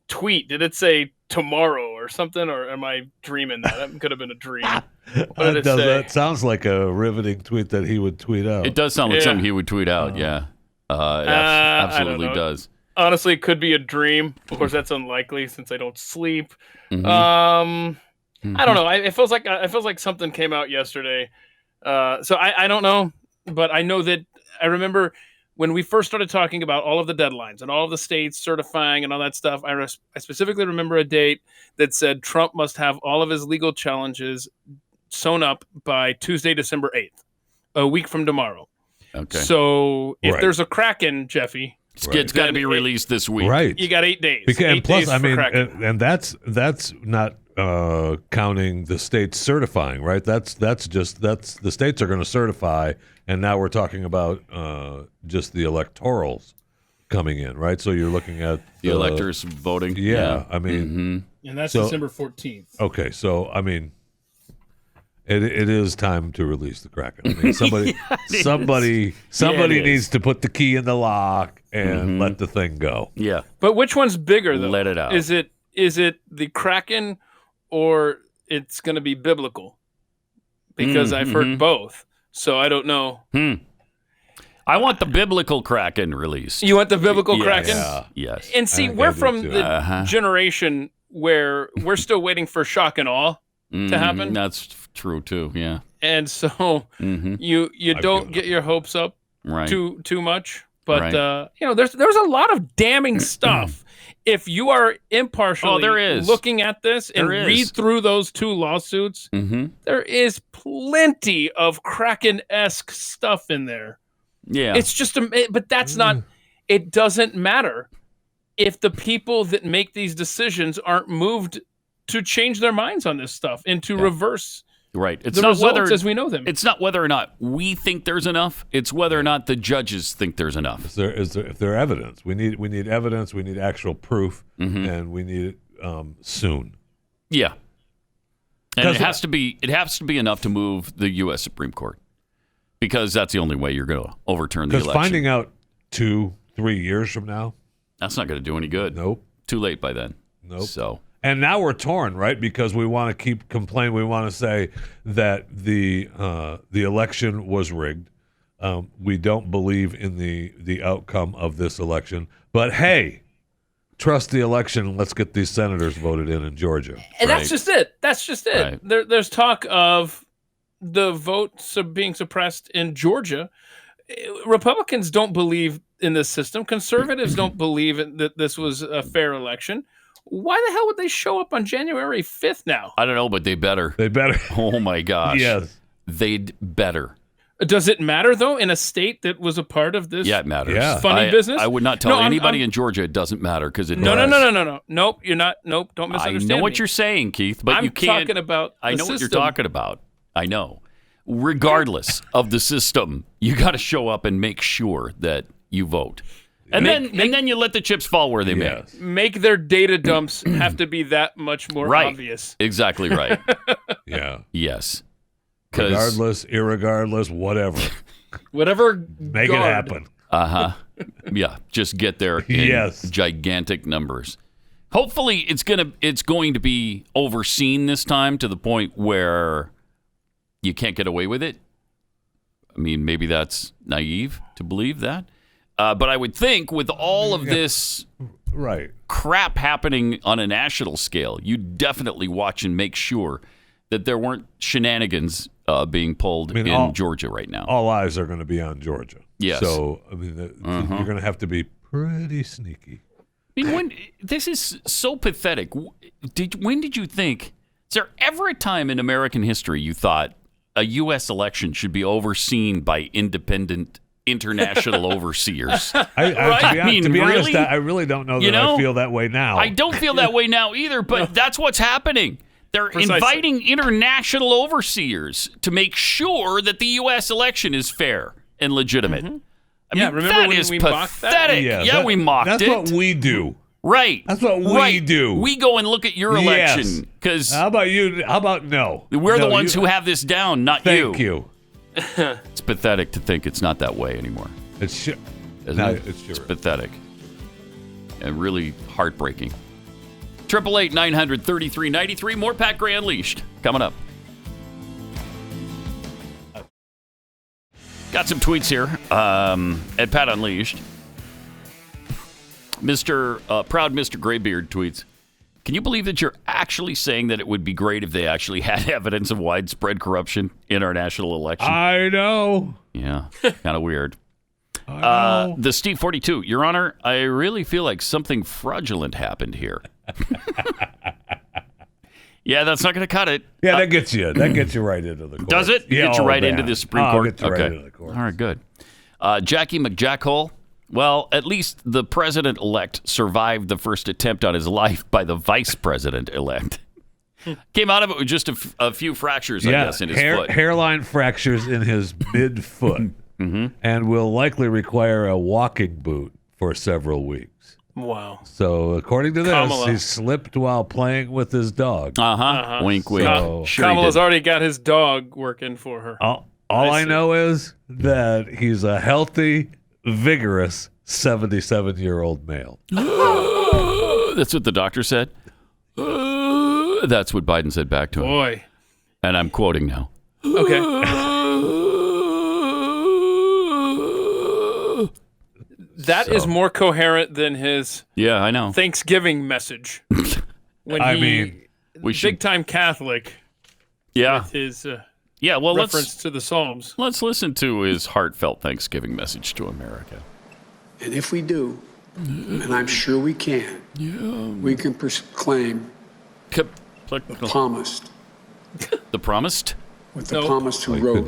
tweet. Did it say tomorrow or something, or am I dreaming that? That could have been a dream. What did it say? That sounds like a riveting tweet that he would tweet out. It does sound like something he would tweet out. Yeah, it absolutely does. Honestly, it could be a dream. Of course, that's unlikely since I don't sleep. Mm-hmm. I don't know. It feels like something came out yesterday. So I don't know, but I know that I remember when we first started talking about all of the deadlines and all of the states certifying and all that stuff. I specifically remember a date that said Trump must have all of his legal challenges sewn up by Tuesday, December 8th, a week from tomorrow. Okay. So if there's a Kraken, Jeffy, it's got to be released this week. Right. You got 8 days. Because, 8 days for Kraken. and that's not counting the states certifying, right? That's the states are going to certify, and now we're talking about just the electorals coming in, right? So you're looking at the electors voting. Yeah, I mean, and that's December 14th. Okay, so I mean, it is time to release the Kraken. I mean, somebody needs to put the key in the lock and let the thing go. Yeah, but which one's bigger though? Let it out. Is it the Kraken or it's going to be biblical? Because I've heard both, so I don't know. I want the biblical Kraken released. You want the biblical Kraken? Yes. And see, we're from the generation where we're still waiting for shock and awe to happen. That's true too. Yeah. And so you don't get your hopes up too much. But there's a lot of damning stuff. If you are impartially looking at this and read through those 2 lawsuits, there is plenty of Kraken-esque stuff in there. Yeah. It's just, but that's not, it doesn't matter if the people that make these decisions aren't moved to change their minds on this stuff and to reverse It's the not results whether as we know them. It's not whether or not we think there's enough. It's whether or not the judges think there's enough. If there evidence, we need evidence. We need actual proof, and we need it soon. Yeah, and it has to be enough to move the U.S. Supreme Court, because that's the only way you're going to overturn the election. Because finding out 2-3 years from now, that's not going to do any good. Nope. Too late by then. Nope. So. And now we're torn, right? Because we want to keep complaining. We want to say that the election was rigged. We don't believe in the outcome of this election. But hey, trust the election and let's get these senators voted in Georgia. And that's just it. That's just it. Right. There's talk of the votes being suppressed in Georgia. Republicans don't believe in this system. Conservatives don't believe that this was a fair election. Why the hell would they show up on January 5th now? I don't know, but they better. They better. Oh, my gosh. Yes. They'd better. Does it matter, though, in a state that was a part of this? Yeah, it matters. Funny business? I would not tell anybody in Georgia it doesn't matter because it No. does. Nope, you're not. Nope, don't misunderstand I know what me. you're saying, Keith, but I'm you can't. talking about I the know what you're system. talking about. I know. Regardless of the system, you got to show up and make sure that you vote. And then you let the chips fall where they may. Make their data dumps have to be that much more obvious. Exactly right. Yeah. Yes. Regardless, irregardless, whatever. Whatever. Make it happen. Yeah. Just get there in gigantic numbers. Hopefully, it's going to be overseen this time to the point where you can't get away with it. I mean, maybe that's naive to believe that. But I would think with all of this crap happening on a national scale, you definitely watch and make sure that there weren't shenanigans being pulled in Georgia right now. All eyes are going to be on Georgia. Yes. So, I mean, you're going to have to be pretty sneaky. I mean, this is so pathetic. When did you think, is there ever a time in American history you thought a U.S. election should be overseen by independent international overseers? To be honest, I really don't know that I feel that way now. I don't feel that way now either, but that's what's happening. They're inviting international overseers to make sure that the U.S. election is fair and legitimate. Mm-hmm. I mean, remember that when is we mocked that? pathetic. We mocked that's it. That's what we do. Right. That's what we do. We go and look at your election. Because how about you? How about no? We're the ones who have this down, not you. Thank you. It's pathetic to think it's not that way anymore. It's It's pathetic. And really heartbreaking. 888-900-3393. More Pat Gray Unleashed coming up. Got some tweets here at Pat Unleashed. Proud Mr. Graybeard tweets, can you believe that you're actually saying that it would be great if they actually had evidence of widespread corruption in our national election? I know. Yeah, kind of weird. The Steve 42, Your Honor, I really feel like something fraudulent happened here. Yeah, that's not going to cut it. Yeah, that gets you. That gets you right into the court. Does it? Yeah, get you right into the Supreme Court? Get you right into the court. All right, good. Jackie McJackhole. Well, at least the president-elect survived the first attempt on his life by the vice president-elect. Came out of it with just a few fractures, I guess, in his foot. Hairline fractures in his mid-foot. And will likely require a walking boot for several weeks. Wow. So, according to this, Kamala. he slipped while playing with his dog. Wink, wink. So, Kamala's already got his dog working for her. All I know is that he's a healthy, vigorous 77-year-old male. That's what the doctor said. That's what Biden said back to him. Boy. And I'm quoting now. Okay. That is more coherent than his I know. Thanksgiving message. When big time Catholic. Yeah. With his reference to the Psalms. Let's listen to his heartfelt Thanksgiving message to America. And if we do, and I'm sure we can, we can proclaim the promised. The promised? With the psalmist who wrote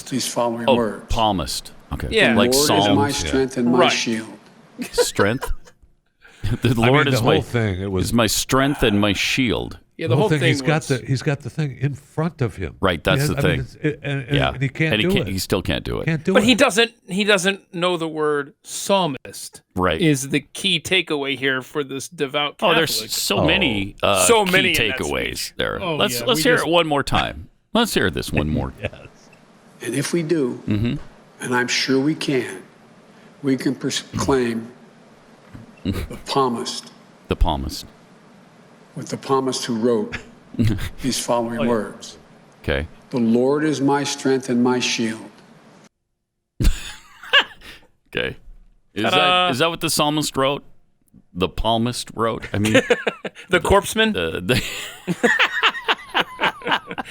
these following words. Palmist. Okay. Yeah. Like the Lord Psalms. is my strength and my shield. Strength? The Lord the is whole thing. It was is my strength and my shield. Yeah, the whole thing he's got the thing in front of him. Right, that's the thing. And he can't do it. He still can't do it. Can't do But it. he doesn't know the word psalmist. Right. Is the key takeaway here for this devout Oh, Catholic. there's so many so key many in that takeaways speech. there. Oh, let's yeah, hear it one more time. Let's hear this one more. And if we do, and I'm sure we can proclaim the palmist. The palmist. With the palmist who wrote these following words. Okay. The Lord is my strength and my shield. Okay. Is that what the psalmist wrote? The palmist wrote? I mean, the corpseman?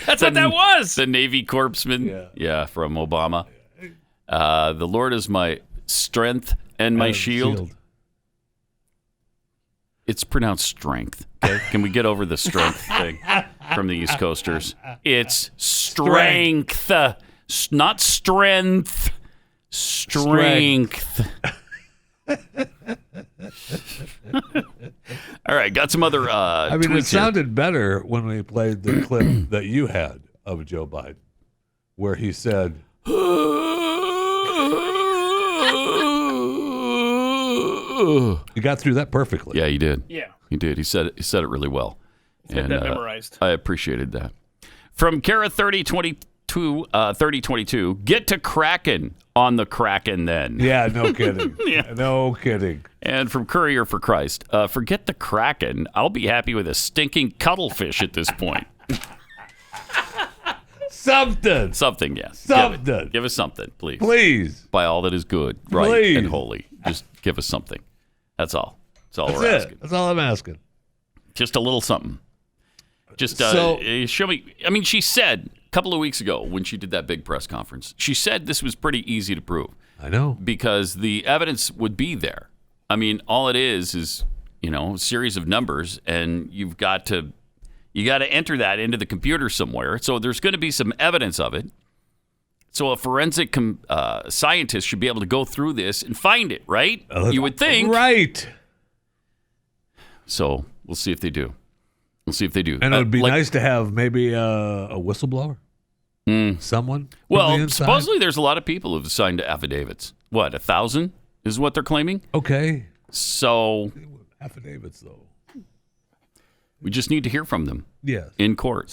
That's what that was. The Navy corpsman. Yeah, from Obama. The Lord is my strength And my shield. It's pronounced strength. Okay? Can we get over the strength thing from the East Coasters? It's strength. Not strength. Strength. All right, got some other I mean, it tweets here. sounded better when we played the clip that you had of Joe Biden, where he said, you got through that perfectly. Yeah, he did. Yeah. He did. He said it really well. He's got that memorized. I appreciated that. From Kara 3022, get to Kraken on the Kraken then. Yeah, no kidding. Yeah. No kidding. And from Courier for Christ, forget the Kraken. I'll be happy with a stinking cuttlefish at this point. Something. Something, yes. Something. Give us something, please. Please. By all that is good, right, Please. and holy. Just give us something. That's all. That's all That's we're it. asking. That's all I'm asking. Just a little something. Just show me. I mean, she said a couple of weeks ago when she did that big press conference, she said this was pretty easy to prove. I know. Because the evidence would be there. I mean, all it is, a series of numbers, and you got to enter that into the computer somewhere. So there's going to be some evidence of it. So a forensic scientist should be able to go through this and find it, right? You would think. Right. So we'll see if they do. We'll see if they do. And it would be nice to have maybe a whistleblower. Someone. Well, supposedly there's a lot of people who've signed affidavits. What, 1,000 is what they're claiming? Okay. So. Affidavits, though. We just need to hear from them. Yes. In court.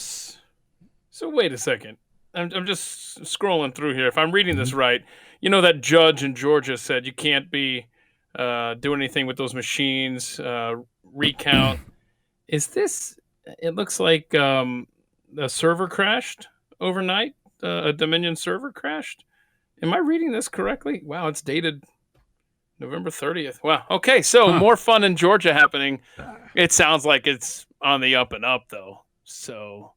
So wait a second. I'm just scrolling through here. If I'm reading this right, that judge in Georgia said you can't be doing anything with those machines, recount. Is this, it looks like a server crashed overnight, a Dominion server crashed. Am I reading this correctly? Wow, it's dated November 30th. Wow. Okay, so more fun in Georgia happening. It sounds like it's on the up and up, though. So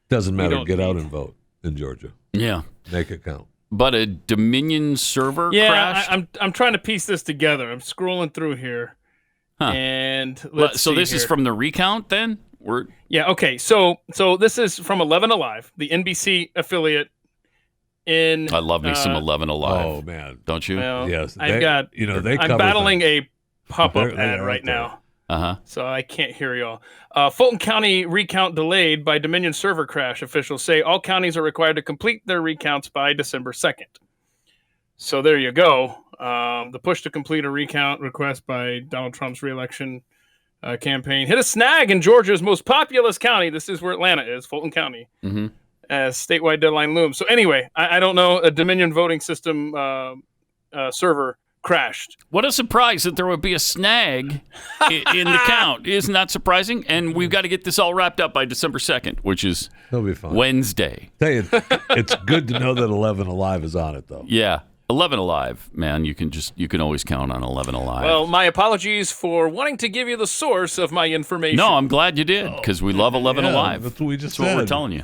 doesn't matter. Get out and vote in Georgia. Yeah. Make it count. But a Dominion server crashed? I'm trying to piece this together. I'm scrolling through here. Huh. And so this is from the recount then? Yeah, okay. So this is from 11 Alive, the NBC affiliate in I love me some 11 Alive. Oh man. Don't you? Well, yes. I'm battling a pop-up ad right now. Uh-huh. So I can't hear y'all. Fulton County recount delayed by Dominion server crash. Officials say all counties are required to complete their recounts by December 2nd. So there you go. The push to complete a recount request by Donald Trump's reelection campaign hit a snag in Georgia's most populous county. This is where Atlanta is, Fulton County, as statewide deadline looms. So anyway, I don't know. A Dominion voting system server crashed. What a surprise that there would be a snag in the count. Isn't that surprising? And we've got to get this all wrapped up by December 2nd, which is Wednesday. Tell you, it's good to know that 11 Alive is on it, though. Yeah. 11 Alive, man, you can always count on 11 Alive. Well, my apologies for wanting to give you the source of my information. No, I'm glad you did, because we love 11 Alive. That's what we just said. That's what we're telling you.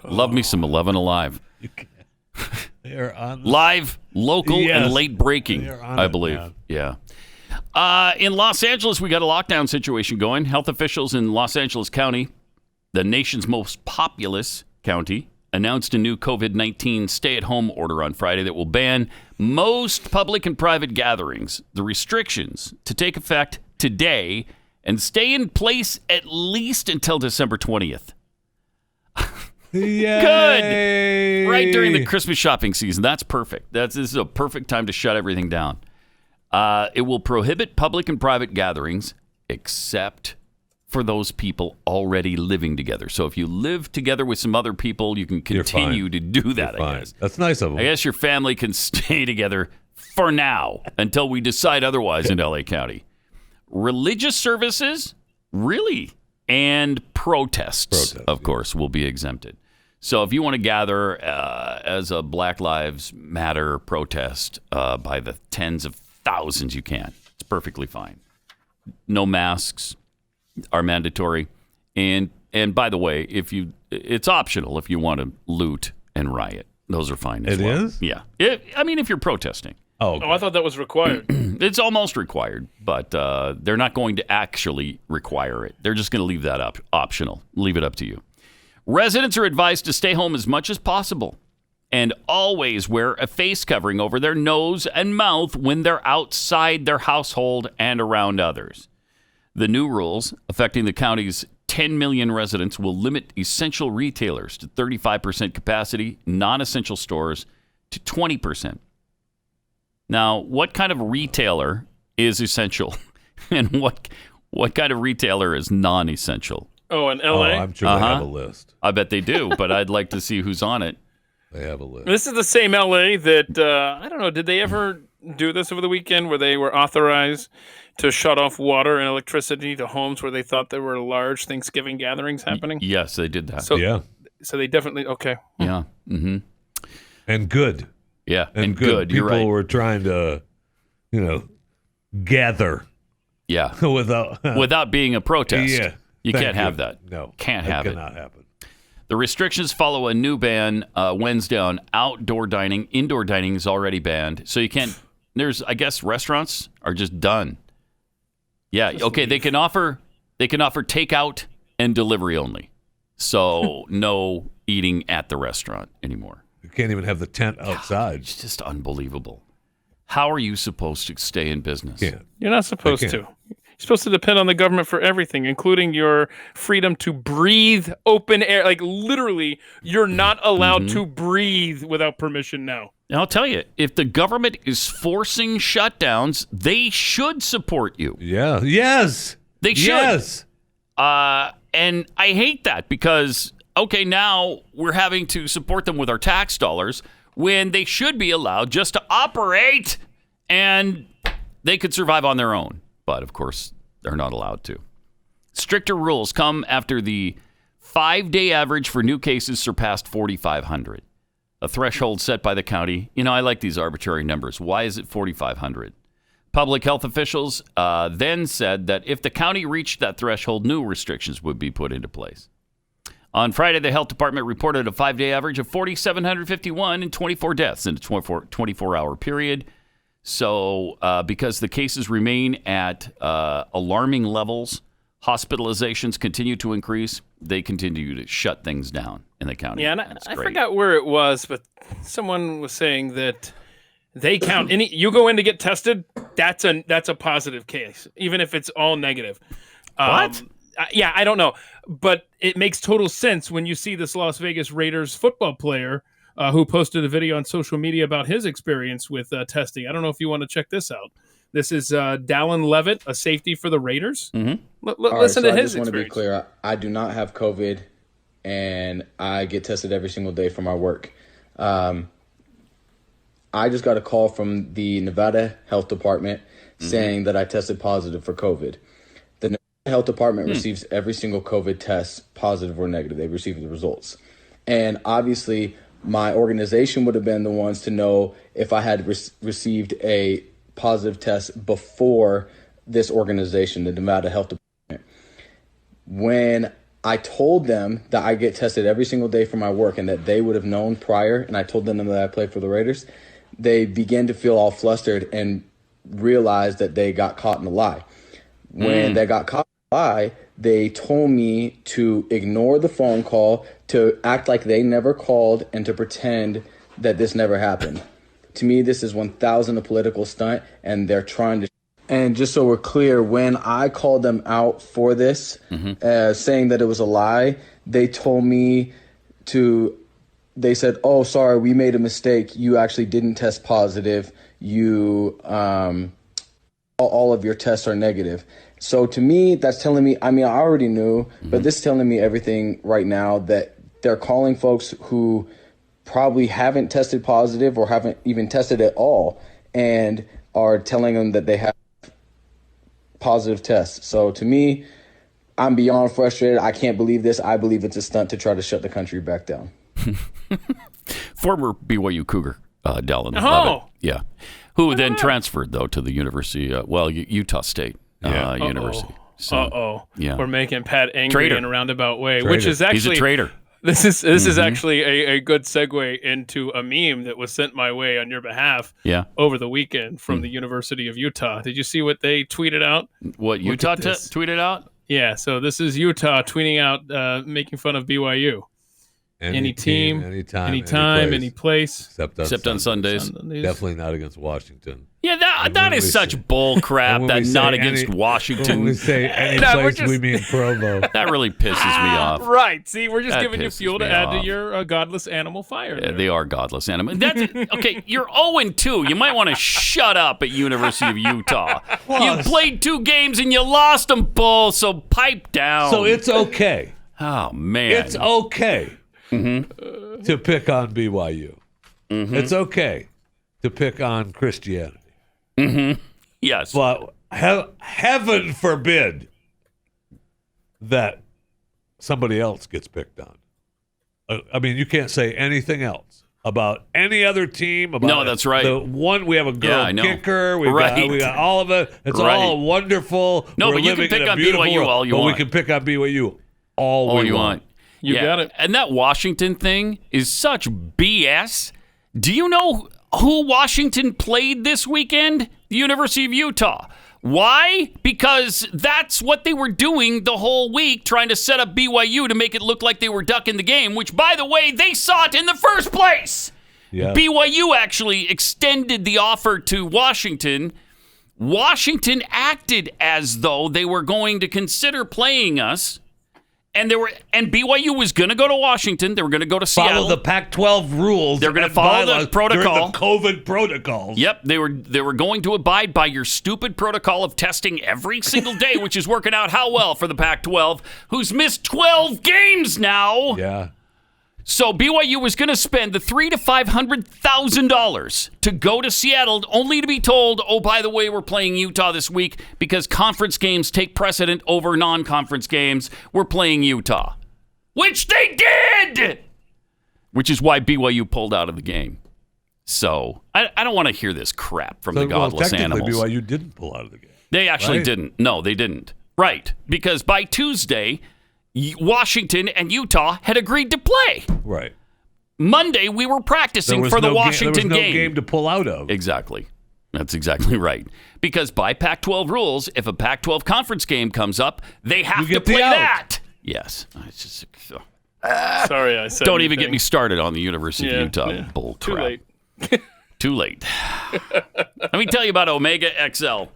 Love me some 11 Alive. They're on live, local, and late breaking, I it, believe. Man. Yeah. In Los Angeles, we got a lockdown situation going. Health officials in Los Angeles County, the nation's most populous county, announced a new COVID-19 stay-at-home order on Friday that will ban most public and private gatherings. The restrictions to take effect today and stay in place at least until December 20th. Good. Right during the Christmas shopping season. That's perfect. This is a perfect time to shut everything down. It will prohibit public and private gatherings except for those people already living together. So if you live together with some other people, you can continue to do that, I guess. That's nice of them. I guess your family can stay together for now until we decide otherwise in L.A. County. Religious services, really, and protests, of course, will be exempted. So if you want to gather as a Black Lives Matter protest by the tens of thousands, you can. It's perfectly fine. No masks are mandatory, and by the way, it's optional if you want to loot and riot. Those are fine as well. It is? Yeah. If you're protesting. Oh, okay. I thought that was required. It's almost required, but they're not going to actually require it. They're just going to leave that optional. Leave it up to you. Residents are advised to stay home as much as possible and always wear a face covering over their nose and mouth when they're outside their household and around others. The new rules affecting the county's 10 million residents will limit essential retailers to 35% capacity, non-essential stores to 20%. Now, what kind of retailer is essential and what kind of retailer is non-essential? Oh, in L.A.? I'm sure they have a list. I bet they do, but I'd like to see who's on it. They have a list. This is the same L.A. that, I don't know, did they ever do this over the weekend where they were authorized to shut off water and electricity to homes where they thought there were large Thanksgiving gatherings happening? Yes, they did that. So, yeah. So they definitely, okay. Yeah. Mm-hmm. And good. Yeah, and good. You're People right. were trying to, gather. Yeah. without being a protest. Yeah. You Thank can't you. have that. No. Can't that have it. cannot happen. The restrictions follow a new ban Wednesday on outdoor dining. Indoor dining is already banned. So you can't, I guess restaurants are just done. Yeah. Okay. They can offer takeout and delivery only. So no eating at the restaurant anymore. You can't even have the tent outside. It's just unbelievable. How are you supposed to stay in business? Can't. You're not supposed to. You're supposed to depend on the government for everything, including your freedom to breathe open air. Like literally, you're not allowed to breathe without permission now. And I'll tell you, if the government is forcing shutdowns, they should support you. Yeah. Yes. They should. Yes. And I hate that because, okay, now we're having to support them with our tax dollars when they should be allowed just to operate and they could survive on their own. But, of course, they're not allowed to. Stricter rules come after the 5-day average for new cases surpassed 4,500. A threshold set by the county. I like these arbitrary numbers. Why is it 4,500? Public health officials then said that if the county reached that threshold, new restrictions would be put into place. On Friday, the health department reported a 5-day average of 4,751 and 24 deaths in a 24-hour period. So because the cases remain at alarming levels, hospitalizations continue to increase, they continue to shut things down in the county. Yeah, and I forgot where it was, but someone was saying that they count you go in to get tested, that's a positive case, even if it's all negative. What? Yeah, I don't know, but it makes total sense when you see this Las Vegas Raiders football player who posted a video on social media about his experience with testing. I don't know if you want to check this out. This is Dallin Levitt, a safety for the Raiders. Mm-hmm. Listen to his experience. I just want to be clear. I do not have COVID, and I get tested every single day for my work. I just got a call from the Nevada Health Department saying that I tested positive for COVID. The Nevada Health Department receives every single COVID test, positive or negative. They receive the results. And obviously, my organization would have been the ones to know if I had received a positive test before this organization, the Nevada Health Department. When I told them that I get tested every single day for my work and that they would have known prior, and I told them that I played for the Raiders, they began to feel all flustered and realized that they got caught in a lie. When they got caught in a lie, they told me to ignore the phone call, to act like they never called, and to pretend that this never happened. To me, this is 1,000 a political stunt, and they're trying to. And just so we're clear, when I called them out for this, saying that it was a lie, they told me they said, "Oh, sorry, we made a mistake. You actually didn't test positive. You, all of your tests are negative." So to me, that's telling me, I already knew, but this is telling me everything right now, that they're calling folks who probably haven't tested positive or haven't even tested at all and are telling them that they have positive tests. So to me, I'm beyond frustrated. I can't believe this. I believe it's a stunt to try to shut the country back down. Former BYU Cougar, Dallin Levitt. Yeah. Who then transferred, though, to the University, Utah State University. So, yeah. We're making Pat angry Traitor. in a roundabout way, Traitor. which is actually... He's a traitor. This is actually a good segue into a meme that was sent my way on your behalf over the weekend from the University of Utah. Did you see what they tweeted out? What Utah tweeted out? Yeah, so this is Utah tweeting out making fun of BYU. Any team, anytime, any place. Except on Sundays. Definitely not against Washington. Yeah, that is such bull crap. That's not against Washington. When we say any place, we mean Provo. That really pisses me off. Right. See, we're just That giving you pisses fuel to me add off. to your godless animal fire. Yeah, they are godless animals. Okay, you're 0-2. You might want to shut up at University of Utah. You played 2 games and you lost them both, so pipe down. So it's okay. Oh, man. It's okay to pick on BYU. It's okay to pick on Christianity. Yes. But heaven forbid that somebody else gets picked on. I mean, you can't say anything else about any other team. About No, that's right. We have a girl kicker. We got all of it. It's all wonderful. No, We're but you can living in pick a on beautiful BYU world. all you but want. we can pick on BYU all we you want. You got it. And that Washington thing is such BS. Do you know who Washington played this weekend? The University of Utah. Why? Because that's what they were doing the whole week, trying to set up BYU to make it look like they were ducking the game, which, by the way, they sought in the first place. Yeah. BYU actually extended the offer to Washington. Washington acted as though they were going to consider playing us. And BYU was going to go to Washington. They were going to go to Seattle. Follow the Pac-12 rules. They're going to follow the protocol. During the COVID protocols. Yep, they were going to abide by your stupid protocol of testing every single day, which is working out how well for the Pac-12, who's missed 12 games now. Yeah. So BYU was going to spend the $300,000 to $500,000 to go to Seattle, only to be told, oh, by the way, we're playing Utah this week because conference games take precedent over non-conference games. We're playing Utah, which they did, which is why BYU pulled out of the game. So I don't want to hear this crap from the godless animals. BYU didn't pull out of the game. They actually didn't. No, they didn't. Right, because by Tuesday, Washington and Utah had agreed to play. Right. Monday, we were practicing for the Washington there was no game. game to pull out of. Exactly. That's exactly right. Because by Pac-12 rules, if a Pac-12 conference game comes up, they have to play that. Yes. It's just, sorry, I said don't even get me started on the University of Utah. Bull crap. Too late. Too late. Let me tell you about Omega XL.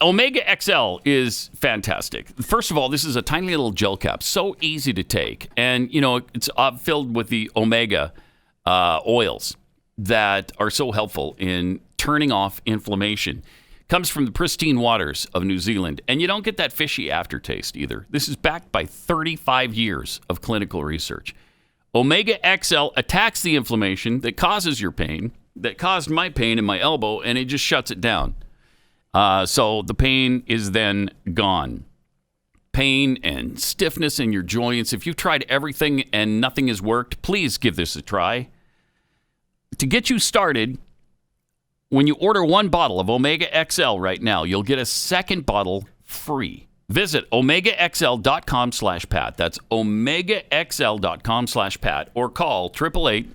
Omega XL is fantastic. First of all, this is a tiny little gel cap, so easy to take. And, it's filled with the omega oils that are so helpful in turning off inflammation. Comes from the pristine waters of New Zealand. And you don't get that fishy aftertaste either. This is backed by 35 years of clinical research. Omega XL attacks the inflammation that causes your pain, that caused my pain in my elbow, and it just shuts it down. So the pain is then gone. Pain and stiffness in your joints. If you've tried everything and nothing has worked, please give this a try. To get you started, when you order one bottle of Omega XL right now, you'll get a second bottle free. Visit omegaxl.com/Pat. That's omegaxl.com/Pat. Or call 888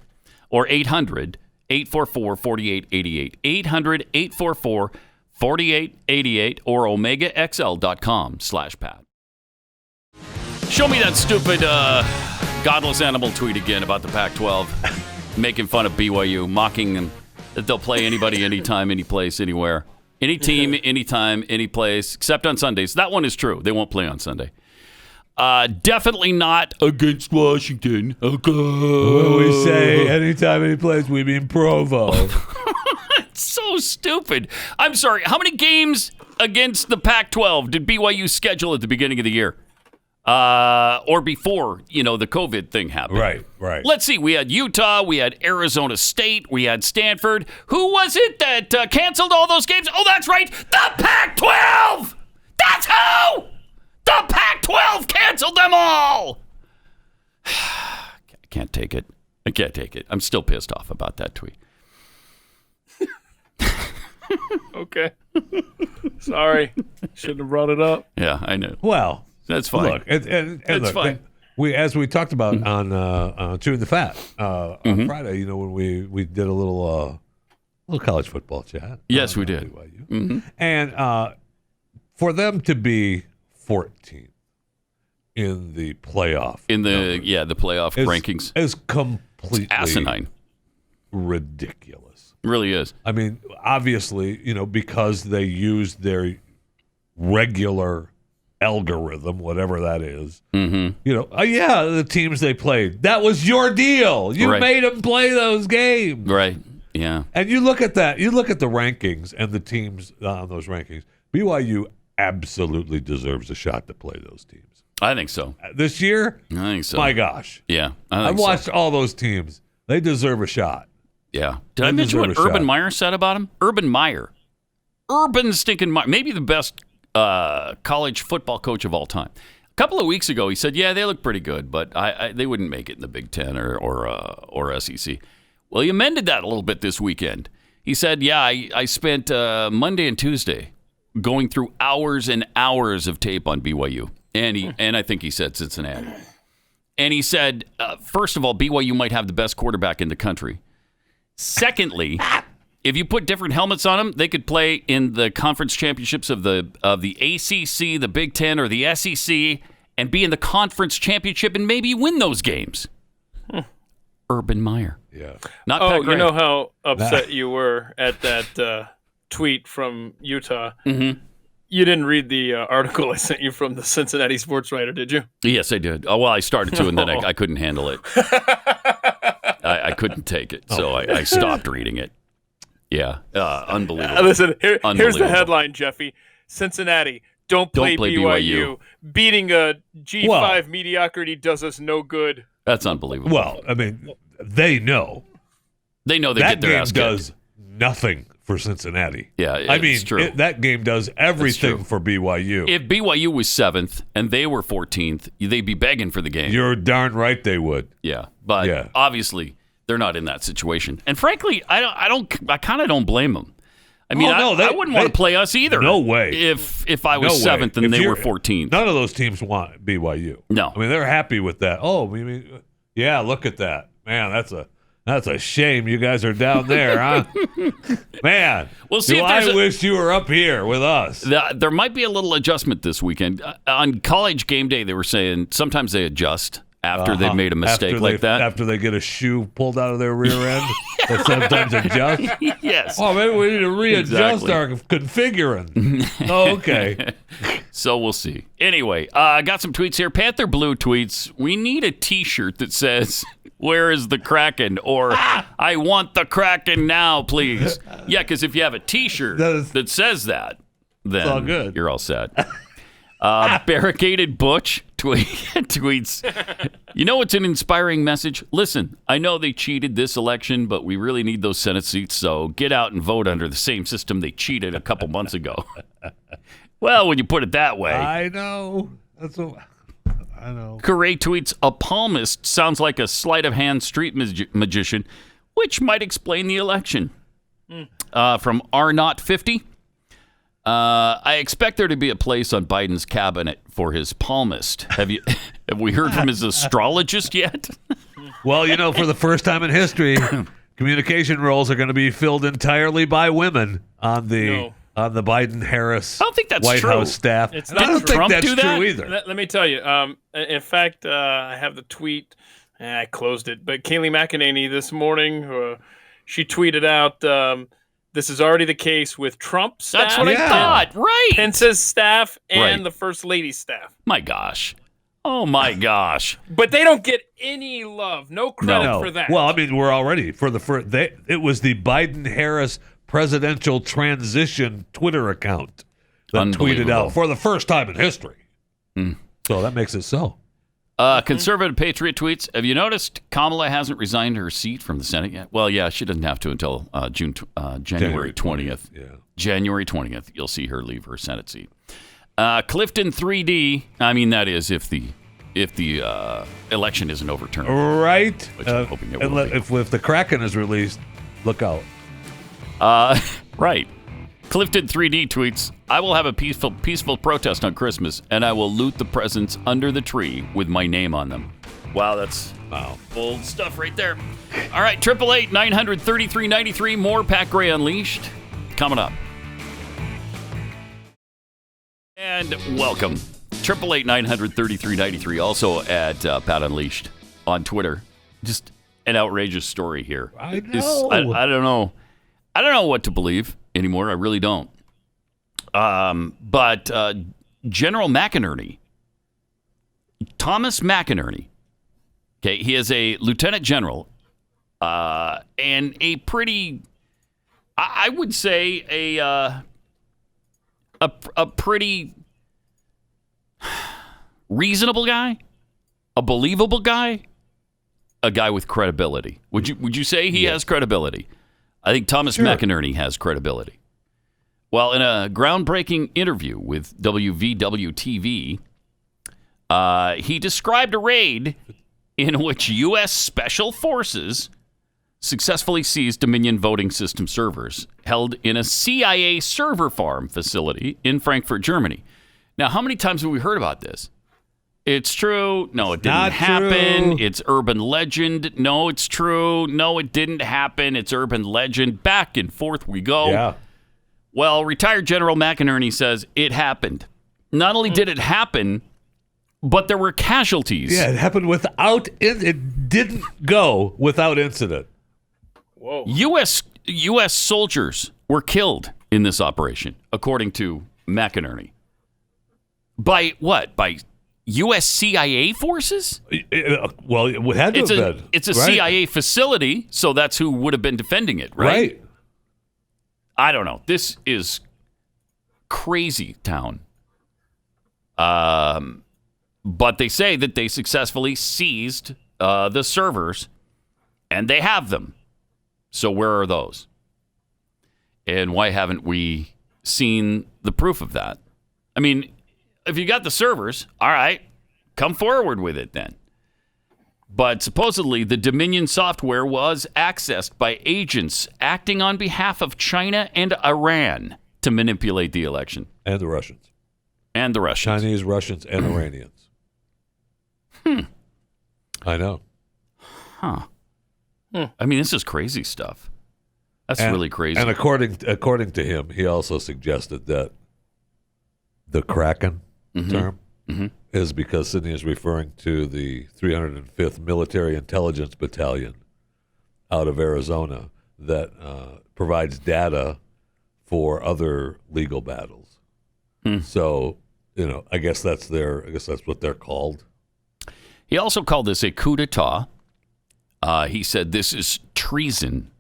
or 800-844-4888. 800-844-4888 or omegaxl.com/Pat. Show me that stupid godless animal tweet again about the Pac-12 making fun of BYU, mocking them that they'll play anybody, anytime, any place, anywhere. Any team, anytime, any place, except on Sundays. That one is true. They won't play on Sunday. Definitely not against Washington. Okay. When we say anytime, any place, we mean Provo. So stupid. I'm sorry. How many games against the Pac-12 did BYU schedule at the beginning of the year? Or before, the COVID thing happened. Right. Let's see. We had Utah. We had Arizona State. We had Stanford. Who was it that canceled all those games? Oh, that's right. The Pac-12! That's who! The Pac-12 canceled them all! I can't take it. I can't take it. I'm still pissed off about that tweet. Okay. Sorry. Shouldn't have brought it up. Yeah, I know. Well, that's fine. Look, and that's look, fine. as we talked about on Chewing the Fat on Friday, when we did a little college football chat. Yes, we did. And for them to be 14th in the playoff, the playoff rankings is completely asinine, ridiculous. It really is. I mean, obviously, because they used their regular algorithm, whatever that is. The teams they played, that was your deal. You made them play those games, right? Yeah. And you look at that. You look at the rankings and the teams on those rankings. BYU absolutely deserves a shot to play those teams. I think so. This year, I think so. My gosh. Yeah, I've watched all those teams. They deserve a shot. Yeah. Did I mention what Urban Meyer said about him? Urban stinking Meyer, maybe the best college football coach of all time. A couple of weeks ago, he said, "Yeah, they look pretty good, but they wouldn't make it in the Big Ten or SEC." Well, he amended that a little bit this weekend. He said, "Yeah, I spent Monday and Tuesday going through hours and hours of tape on BYU." And I think he said Cincinnati. And he said, first of all, BYU might have the best quarterback in the country. Secondly, if you put different helmets on them, they could play in the conference championships of the ACC, the Big Ten, or the SEC, and be in the conference championship and maybe win those games. Urban Meyer. Yeah. Not Pat Gray. You know how upset you were at that tweet from Utah? Mm-hmm. You didn't read the article I sent you from the Cincinnati sports writer, did you? Yes, I did. Oh, well, I started to, and then I couldn't handle it. I couldn't take it, so I stopped reading it. Yeah, unbelievable. Listen, here's the headline, Jeffy. Cincinnati, don't play BYU. Beating a G5 mediocrity does us no good. That's unbelievable. Well, I mean, they know. They know they get their ass kicked. That game does nothing for Cincinnati. Yeah, I mean, it's true. That game does everything for BYU. If BYU was 7th and they were 14th, they'd be begging for the game. You're darn right they would. Yeah, but obviously they're not in that situation. And frankly, I kind of don't blame them. I mean, I wouldn't want to play us either. No way. If I was 7th and they were 14th. None of those teams want BYU. No. I mean, they're happy with that. Oh, yeah, look at that. Man, that's a shame you guys are down there, huh? Man, we'll see. I wish you were up here with us. There might be a little adjustment this weekend. On College Game Day, they were saying sometimes they adjust after they've made a mistake that. After they get a shoe pulled out of their rear end, they sometimes adjust. Yes. Oh, maybe we need to readjust our configuring. Oh, okay. So we'll see. Anyway, I got some tweets here. Panther Blue tweets, we need a T-shirt that says, "Where is the Kraken?" Or "I want the Kraken now, please." Yeah, because if you have a T-shirt that says that, then all good. You're all set. Barricaded Butch tweets, "You know what's an inspiring message? Listen, I know they cheated this election, but we really need those Senate seats, so get out and vote under the same system they cheated a couple months ago." Well, when you put it that way. I know. I know. Correa tweets, "A palmist sounds like a sleight of hand street magician, which might explain the election." From R-Not50, "I expect there to be a place on Biden's cabinet for his palmist. Have we heard from his astrologist yet?" Well, for the first time in history, communication roles are going to be filled entirely by women on the Biden-Harris I don't think that's White true. House staff. It's I don't think that's true either. Let me tell you. In fact, I have the tweet. I closed it. But Kayleigh McEnany this morning, she tweeted out, "This is already the case with Trump's staff." That's what I thought. Right. Pence's staff and Right. the First Lady's staff. My gosh. Oh, my gosh. But they don't get any love. No credit for that. Well, I mean, we're already for the first. It was the Biden-Harris presidential transition Twitter account that tweeted out for the first time in history. So that makes it so. Conservative Patriot tweets, "Have you noticed Kamala hasn't resigned her seat from the Senate yet?" Well, yeah, she doesn't have to until January 20th. Yeah. January 20th, you'll see her leave her Senate seat. Clifton 3D, I mean, that is if the election isn't overturned. Right. Which I'm hoping it will be. If the Kraken is released, look out. Right. Clifton 3D tweets, I will have a peaceful protest on Christmas, and I will loot the presents under the tree with my name on them. Wow, that's bold stuff right there. All right, 888-900-3393. More Pat Gray Unleashed coming up. And welcome. 888-900-3393. Also at Pat Unleashed on Twitter. Just an outrageous story here. I know. I don't know. I don't know what to believe anymore. I really don't. But General McInerney, Thomas McInerney, okay, he is a lieutenant general and a pretty, I would say a pretty reasonable guy, a believable guy, a guy with credibility. Would you say he has credibility? I think Thomas McInerney has credibility. Well, in a groundbreaking interview with WVW-TV, he described a raid in which U.S. Special Forces successfully seized Dominion voting system servers held in a CIA server farm facility in Frankfurt, Germany. Now, how many times have we heard about this? It's true. No, it didn't happen. It's urban legend. No, it's true. No, it didn't happen. It's urban legend. Back and forth we go. Yeah. Well, retired General McInerney says it happened. Not only did it happen, but there were casualties. Yeah, it happened without it didn't go without incident. Whoa. U.S. soldiers were killed in this operation, according to McInerney. By what? By U.S. CIA forces? Well, it had to have been. It's a CIA facility, so that's who would have been defending it, right? I don't know. This is crazy town. But they say that they successfully seized the servers, and they have them. So where are those? And why haven't we seen the proof of that? I mean, if you got the servers, all right, come forward with it then. But supposedly the Dominion software was accessed by agents acting on behalf of China and Iran to manipulate the election. And the Russians. Chinese, Russians, and Iranians. I know. I mean, this is crazy stuff. That's really crazy. And according to him, he also suggested that the Kraken term is because Sidney is referring to the 305th Military Intelligence Battalion out of Arizona that provides data for other legal battles. So, I guess that's what they're called. He also called this a coup d'etat. He said this is treason.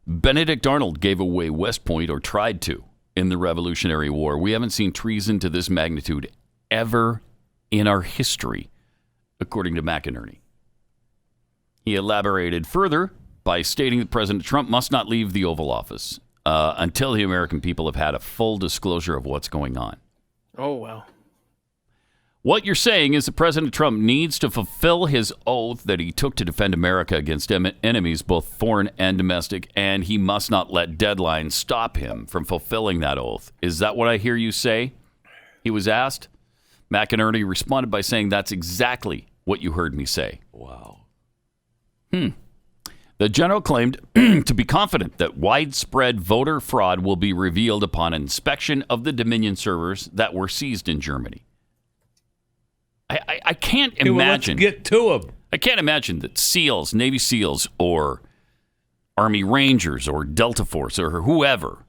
Benedict Arnold gave away West Point, or tried to, in the Revolutionary War. We haven't seen treason to this magnitude ever in our history, according to McInerney. He elaborated further by stating that President Trump must not leave the Oval Office until the American people have had a full disclosure of what's going on. Oh, wow. What you're saying is that President Trump needs to fulfill his oath that he took to defend America against enemies, both foreign and domestic, and he must not let deadlines stop him from fulfilling that oath. Is that what I hear you say? He was asked. McInerney responded by saying, that's exactly what you heard me say. Wow. The general claimed to be confident that widespread voter fraud will be revealed upon inspection of the Dominion servers that were seized in Germany. I can't imagine. Let's get to them. I can't imagine that SEALs, Navy SEALs, or Army Rangers, or Delta Force, or whoever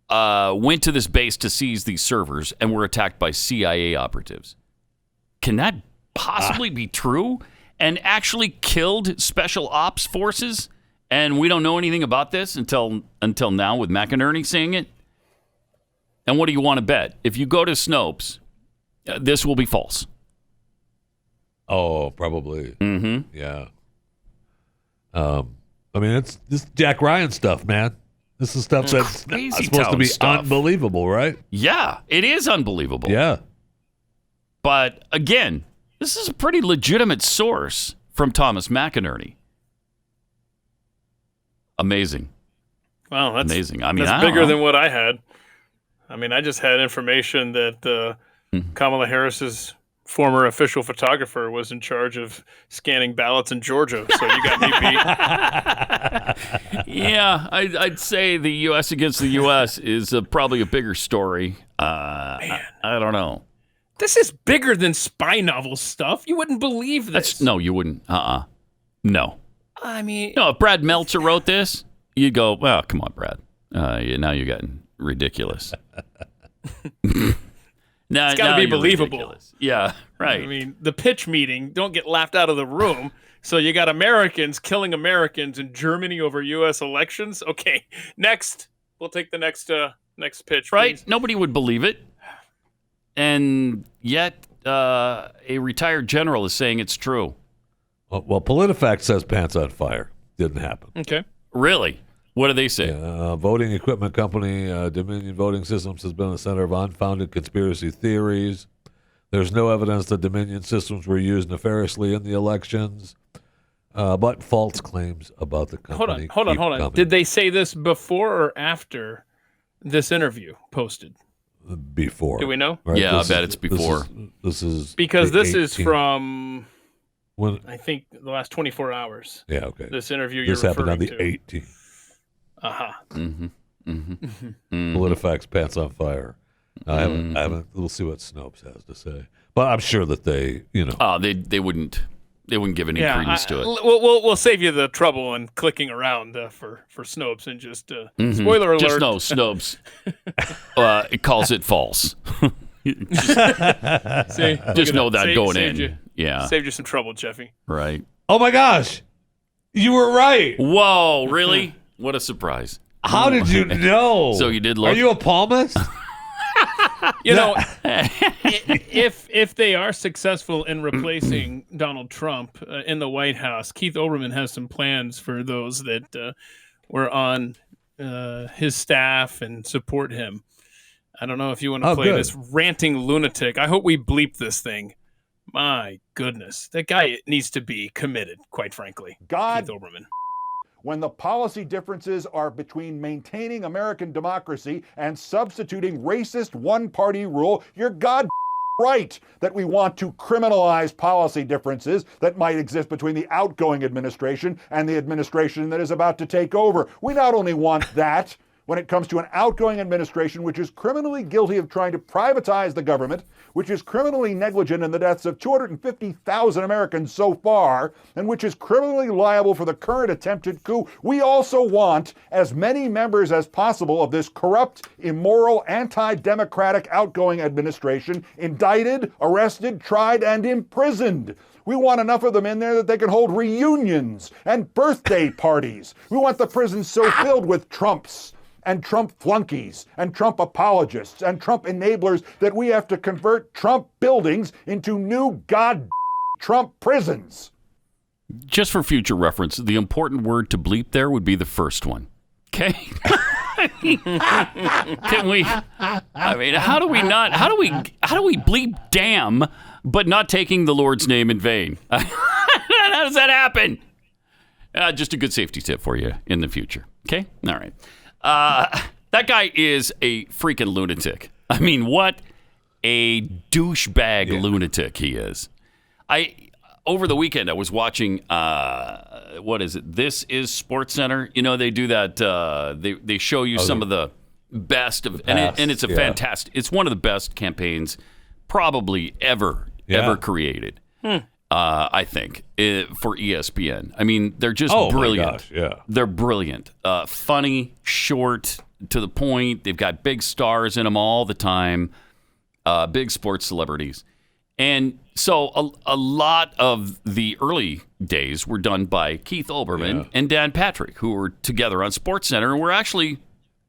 went to this base to seize these servers and were attacked by CIA operatives. Can that possibly be true? And actually killed special ops forces? And we don't know anything about this until now with McInerney saying it? And what do you want to bet? If you go to Snopes, this will be false. Oh, probably. Mm-hmm. Yeah. I mean, it's this Jack Ryan stuff, man. This is stuff that's supposed to be unbelievable, right? Yeah, it is unbelievable. Yeah. But again, this is a pretty legitimate source from Thomas McInerney. Amazing. Wow, that's amazing. I mean, that's bigger than what I had. I mean, I just had information that Kamala Harris's former official photographer was in charge of scanning ballots in Georgia. So you got me beat. Yeah, I'd say the U.S. against the U.S. is probably a bigger story. I don't know. This is bigger than spy novel stuff. You wouldn't believe this. No, you wouldn't. No. I mean, no. If Brad Meltzer wrote this, you'd go, "Well, come on, Brad. Now you're getting ridiculous." Now, it's got to be believable. Ridiculous. Yeah, right. I mean, the pitch meeting, don't get laughed out of the room. So you got Americans killing Americans in Germany over U.S. elections. Okay, next. We'll take the next pitch. Right? Please. Nobody would believe it. And yet a retired general is saying it's true. Well, PolitiFact says pants on fire. Didn't happen. Okay. Really? What do they say? Voting equipment company Dominion Voting Systems has been the center of unfounded conspiracy theories. There's no evidence that Dominion systems were used nefariously in the elections, but false claims about the company. Hold on. Did they say this before or after this interview posted? Before. Do we know? Right? Yeah, I bet it's before. This is because this 18th. is from I think the last 24 hours. Yeah, okay. This interview this you're happened on the referring to. 18th. PolitiFact's pants on fire. I haven't. We'll see what Snopes has to say, but I'm sure that they, they wouldn't give any credence to it. We'll save you the trouble and clicking around for Snopes and just spoiler alert. Just know Snopes it calls it false. just know that going in. Yeah, saved you some trouble, Jeffy. Right. Oh my gosh, you were right. Whoa, really? What a surprise. How did you know? So you did look. Are you a palmist? If they are successful in replacing Donald Trump in the White House, Keith Olbermann has some plans for those that were on his staff and support him. I don't know if you want to play this ranting lunatic. I hope we bleep this thing. My goodness. That guy needs to be committed, quite frankly. Keith Olbermann. When the policy differences are between maintaining American democracy and substituting racist one-party rule, you're right that we want to criminalize policy differences that might exist between the outgoing administration and the administration that is about to take over. We not only want that when it comes to an outgoing administration which is criminally guilty of trying to privatize the government, which is criminally negligent in the deaths of 250,000 Americans so far, and which is criminally liable for the current attempted coup. We also want as many members as possible of this corrupt, immoral, anti-democratic outgoing administration indicted, arrested, tried, and imprisoned. We want enough of them in there that they can hold reunions and birthday parties. We want the prison so filled with Trumps and Trump flunkies and Trump apologists and Trump enablers that we have to convert Trump buildings into new Trump prisons. Just for future reference, the important word to bleep there would be the first one. Okay? Can we? I mean, how do we bleep damn but not taking the Lord's name in vain? How does that happen? Just a good safety tip for you in the future. Okay? All right. That guy is a freaking lunatic. I mean, what a douchebag lunatic he is. Over the weekend, I was watching, what is it? This is SportsCenter. You know, they do that. They show you some of the best of, and it's a fantastic. It's one of the best campaigns probably ever created. I think for ESPN. I mean, they're just brilliant. My gosh, yeah. They're brilliant. Funny, short, to the point. They've got big stars in them all the time. Big sports celebrities. And so a lot of the early days were done by Keith Olbermann and Dan Patrick, who were together on SportsCenter and were actually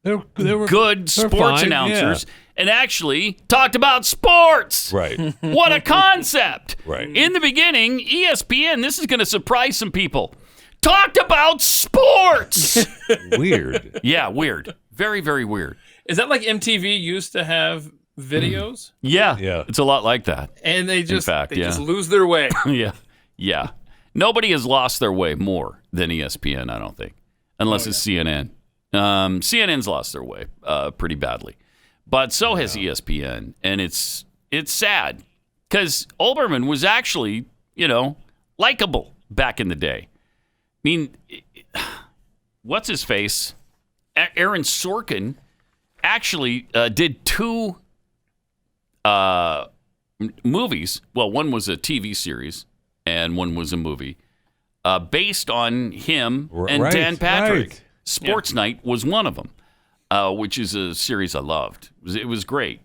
they were good sports announcers and actually talked about sports. Right. What a concept. Right. In the beginning, ESPN, this is going to surprise some people, talked about sports. Weird. Yeah, weird. Very, very weird. Is that like MTV used to have videos? Yeah. It's a lot like that. And they just, in fact, just lose their way. Yeah. Nobody has lost their way more than ESPN, I don't think, unless it's CNN. CNN's lost their way pretty badly. But so has ESPN, and it's sad because Olbermann was actually, likable back in the day. I mean, what's his face? Aaron Sorkin actually did 2 movies. Well, one was a TV series, and one was a movie based on him and Dan Patrick. Right. Sports Night was one of them, which is a series I loved. It was great.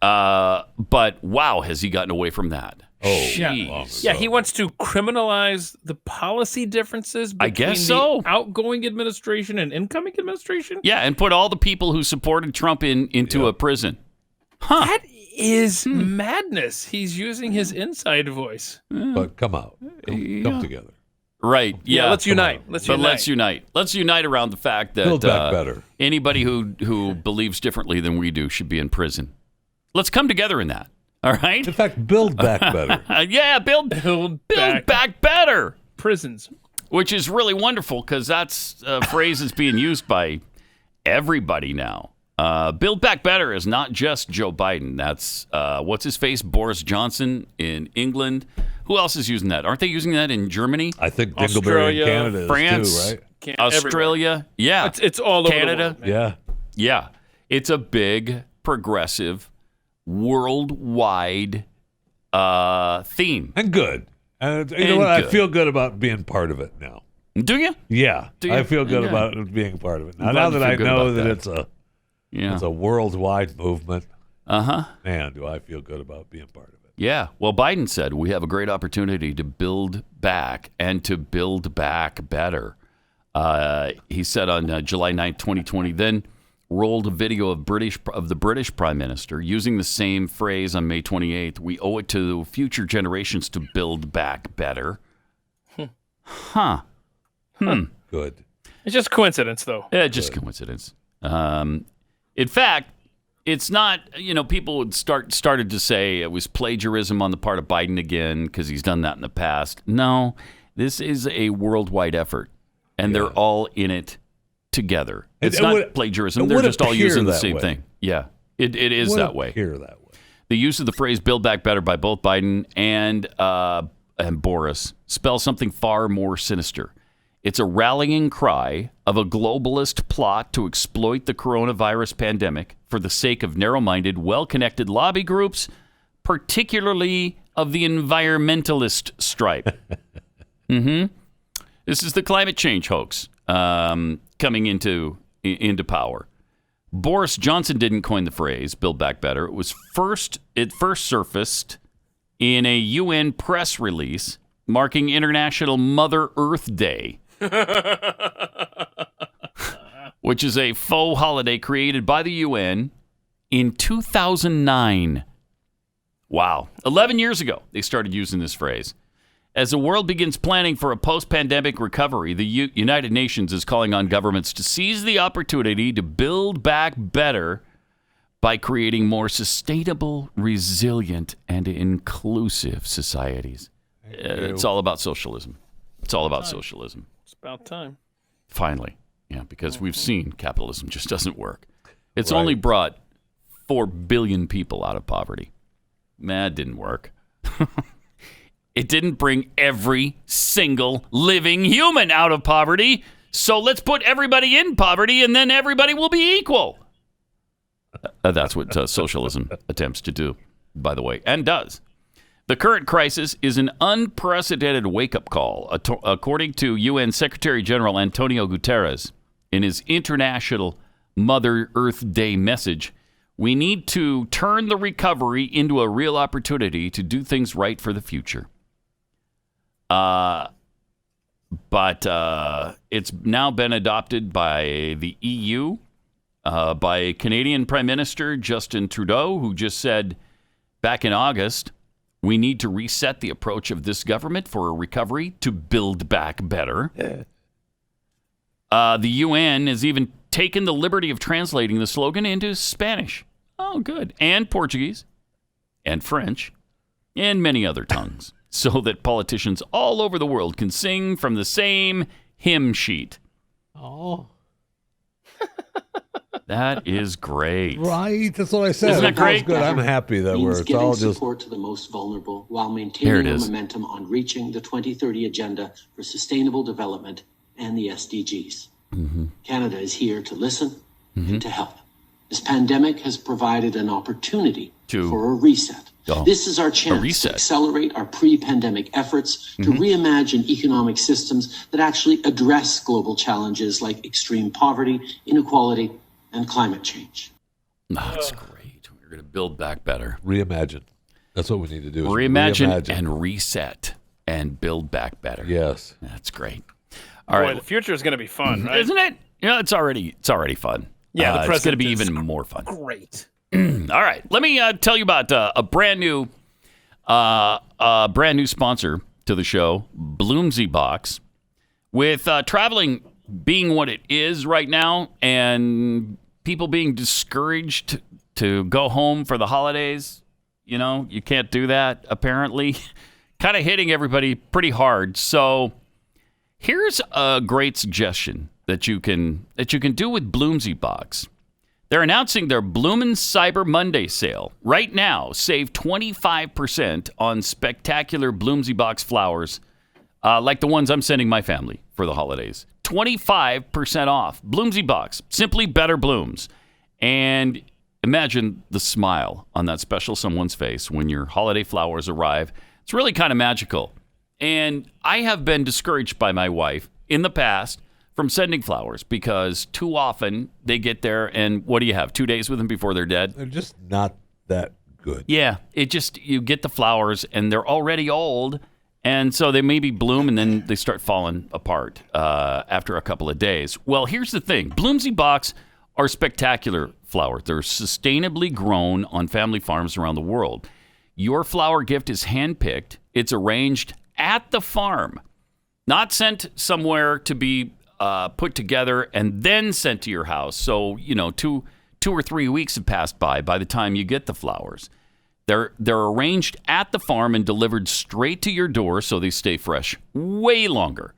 But wow, has he gotten away from that? Oh, jeez. Yeah, he wants to criminalize the policy differences between I guess so. the outgoing administration and incoming administration. Yeah, and put all the people who supported Trump into a prison. That is madness. He's using his inside voice. But come out. Come together. Right. Yeah. Let's unite. Let's unite. Let's unite around the fact that Build back better. Anybody who believes differently than we do should be in prison. Let's come together in that. All right. In fact, build back better. Yeah, build back better. Prisons. Which is really wonderful because that's a phrase that's being used by everybody now. Build back better is not just Joe Biden. That's what's his face, Boris Johnson in England. Who else is using that? Aren't they using that in Germany? I think Dingleberry in Canada France, is too, right? Australia. Everywhere. Yeah. It's all over Canada. the world, man. Yeah. It's a big, progressive, worldwide theme. And good. And you know what? I feel good about being part of it now. Do you? Yeah. Do you? I feel good Yeah. about it being part of it. I'm Now glad that you I feel know good that about it's a worldwide movement. Uh-huh. Man, do I feel good about being part of it. Yeah. Well, Biden said we have a great opportunity to build back and to build back better. He said on July 9th, 2020, then rolled a video of the British Prime Minister using the same phrase on May 28th. We owe it to future generations to build back better. Good. It's just coincidence, though. Yeah, just coincidence. In fact, it's not, people would started to say it was plagiarism on the part of Biden again because he's done that in the past. No, this is a worldwide effort, and they're all in it together. It's not plagiarism. They're just all using the same thing. Yeah, it is that way. The use of the phrase "build back better" by both Biden and Boris spells something far more sinister. It's a rallying cry of a globalist plot to exploit the coronavirus pandemic for the sake of narrow-minded, well-connected lobby groups, particularly of the environmentalist stripe. This is the climate change hoax coming into power. Boris Johnson didn't coin the phrase "build back better." It first surfaced in a UN press release marking International Mother Earth Day, which is a faux holiday created by the UN in 2009. Wow. 11 years ago, they started using this phrase. As the world begins planning for a post-pandemic recovery, the United Nations is calling on governments to seize the opportunity to build back better by creating more sustainable, resilient, and inclusive societies. It's all about socialism. It's all about socialism. It's about time. Finally. Yeah, because we've seen capitalism just doesn't work. It's only brought 4 billion people out of poverty. That didn't work. It didn't bring every single living human out of poverty. So let's put everybody in poverty and then everybody will be equal. That's what socialism attempts to do, by the way, and does. The current crisis is an unprecedented wake-up call, according to UN Secretary General Antonio Guterres in his International Mother Earth Day message. We need to turn the recovery into a real opportunity to do things right for the future. But it's now been adopted by the EU, by Canadian Prime Minister Justin Trudeau, who just said back in August, we need to reset the approach of this government for a recovery to build back better. The UN has even taken the liberty of translating the slogan into Spanish. Oh, good. And Portuguese and French and many other tongues so that politicians all over the world can sing from the same hymn sheet. Oh. That is great. Right? That's what I said. Isn't that great? Good. I'm happy that means it's giving all just support to the most vulnerable while There it maintaining is. the momentum on reaching the 2030 Agenda for Sustainable Development and the SDGs. Canada is here to listen and to help. This pandemic has provided an opportunity for a reset. This is our chance to accelerate our pre-pandemic efforts to reimagine economic systems that actually address global challenges like extreme poverty, inequality, and climate change. That's great. We're going to build back better. Reimagine. That's what we need to do. Is Reimagine and reset and build back better. Yes. That's great. All right. Boy, the future is going to be fun, right? Isn't it? It's already fun. Yeah, the it's going to present be is even more fun. Great. All right, let me tell you about a brand new sponsor to the show, Bloomsy Box. With traveling being what it is right now, and people being discouraged to go home for the holidays, you can't do that. Apparently, kind of hitting everybody pretty hard. So here's a great suggestion that you can do with Bloomsy Box. They're announcing their Bloomin' Cyber Monday sale. Right now, save 25% on spectacular Bloomsy Box flowers, like the ones I'm sending my family for the holidays. 25% off. Bloomsy Box, simply better blooms. And imagine the smile on that special someone's face when your holiday flowers arrive. It's really kind of magical. And I have been discouraged by my wife in the past from sending flowers because too often they get there and what do you have, 2 days with them before they're dead? They're just not that good. Yeah, you get the flowers and they're already old, and so they maybe bloom and then they start falling apart after a couple of days. Well, here's the thing. Bloomsy Box are spectacular flowers. They're sustainably grown on family farms around the world. Your flower gift is handpicked. It's arranged at the farm, not sent somewhere to be put together and then sent to your house. So, 2 or 3 weeks have passed by the time you get the flowers. They're arranged at the farm and delivered straight to your door so they stay fresh way longer.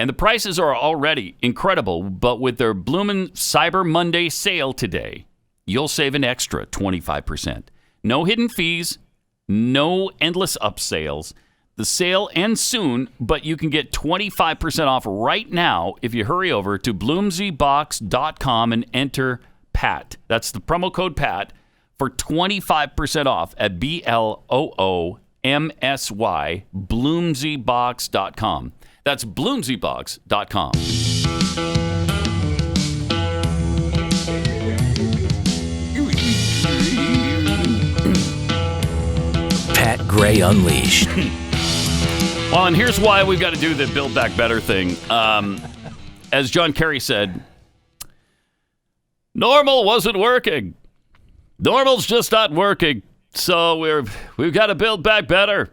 And the prices are already incredible, but with their Bloomin' Cyber Monday sale today, you'll save an extra 25%. No hidden fees, no endless upsales. The sale ends soon, but you can get 25% off right now if you hurry over to bloomsybox.com and enter PAT. That's the promo code PAT for 25% off at BLOOMSY, bloomsybox.com. That's bloomsybox.com. Pat Gray Unleashed. Well, and here's why we've got to do the Build Back Better thing. As John Kerry said, normal wasn't working. Normal's just not working. So we've got to build back better.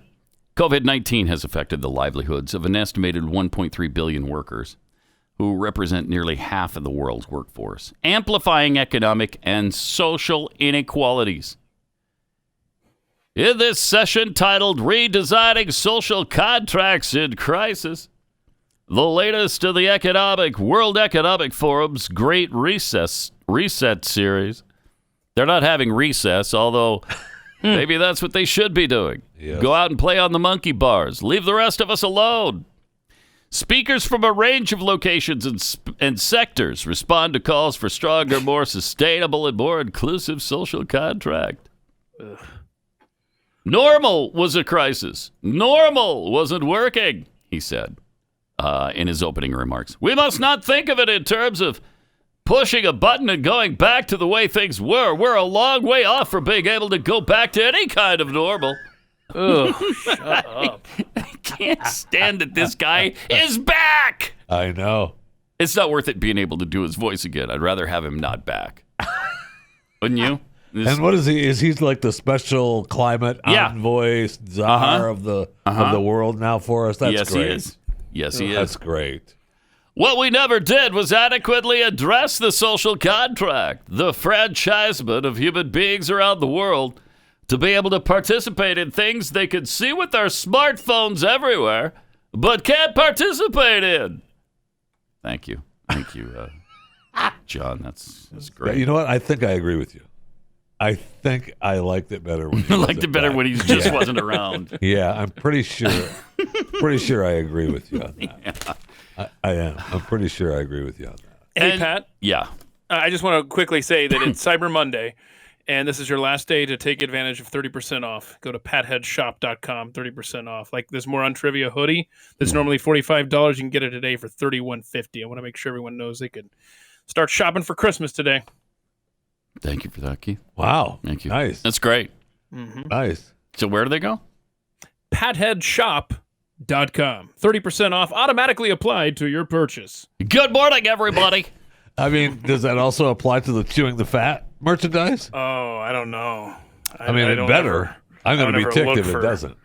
COVID-19 has affected the livelihoods of an estimated 1.3 billion workers who represent nearly half of the world's workforce, amplifying economic and social inequalities. In this session titled Redesigning Social Contracts in Crisis, the latest of the World Economic Forum's Great Reset series. They're not having recess, although maybe that's what they should be doing. Yes. Go out and play on the monkey bars. Leave the rest of us alone. Speakers from a range of locations and sectors respond to calls for stronger, more sustainable, and more inclusive social contract. Ugh. Normal was a crisis. Normal wasn't working, he said in his opening remarks. We must not think of it in terms of pushing a button and going back to the way things were. We're a long way off from being able to go back to any kind of normal. Ugh, shut up. I can't stand that this guy is back. I know. It's not worth it being able to do his voice again. I'd rather have him not back. Wouldn't you? And what is he? Is he like the special climate envoy czar of the world now for us? That's yes, great. He is. Yes, he is. That's great. What we never did was adequately address the social contract, the franchisement of human beings around the world to be able to participate in things they could see with their smartphones everywhere, but can't participate in. Thank you. John, that's great. You know what? I think I agree with you. I think I liked it better when he liked it better when he just wasn't around. Yeah, I'm pretty sure. I agree with you on that. Yeah. I am. I'm pretty sure I agree with you on that. Hey, Pat. Yeah. I just want to quickly say that it's Cyber Monday, and this is your last day to take advantage of 30% off. Go to patheadshop.com, 30% off. Like this More on Trivia hoodie that's normally $45. You can get it today for $31.50. I want to make sure everyone knows they can start shopping for Christmas today. Thank you for that, Keith. Wow. Thank you. Nice. That's great. Mm-hmm. Nice. So where do they go? patheadshop.com. 30% off automatically applied to your purchase. Good morning, everybody. I mean, does that also apply to the Chewing the Fat merchandise? Oh, I don't know. I mean, it better. I'm going to be ticked if it doesn't.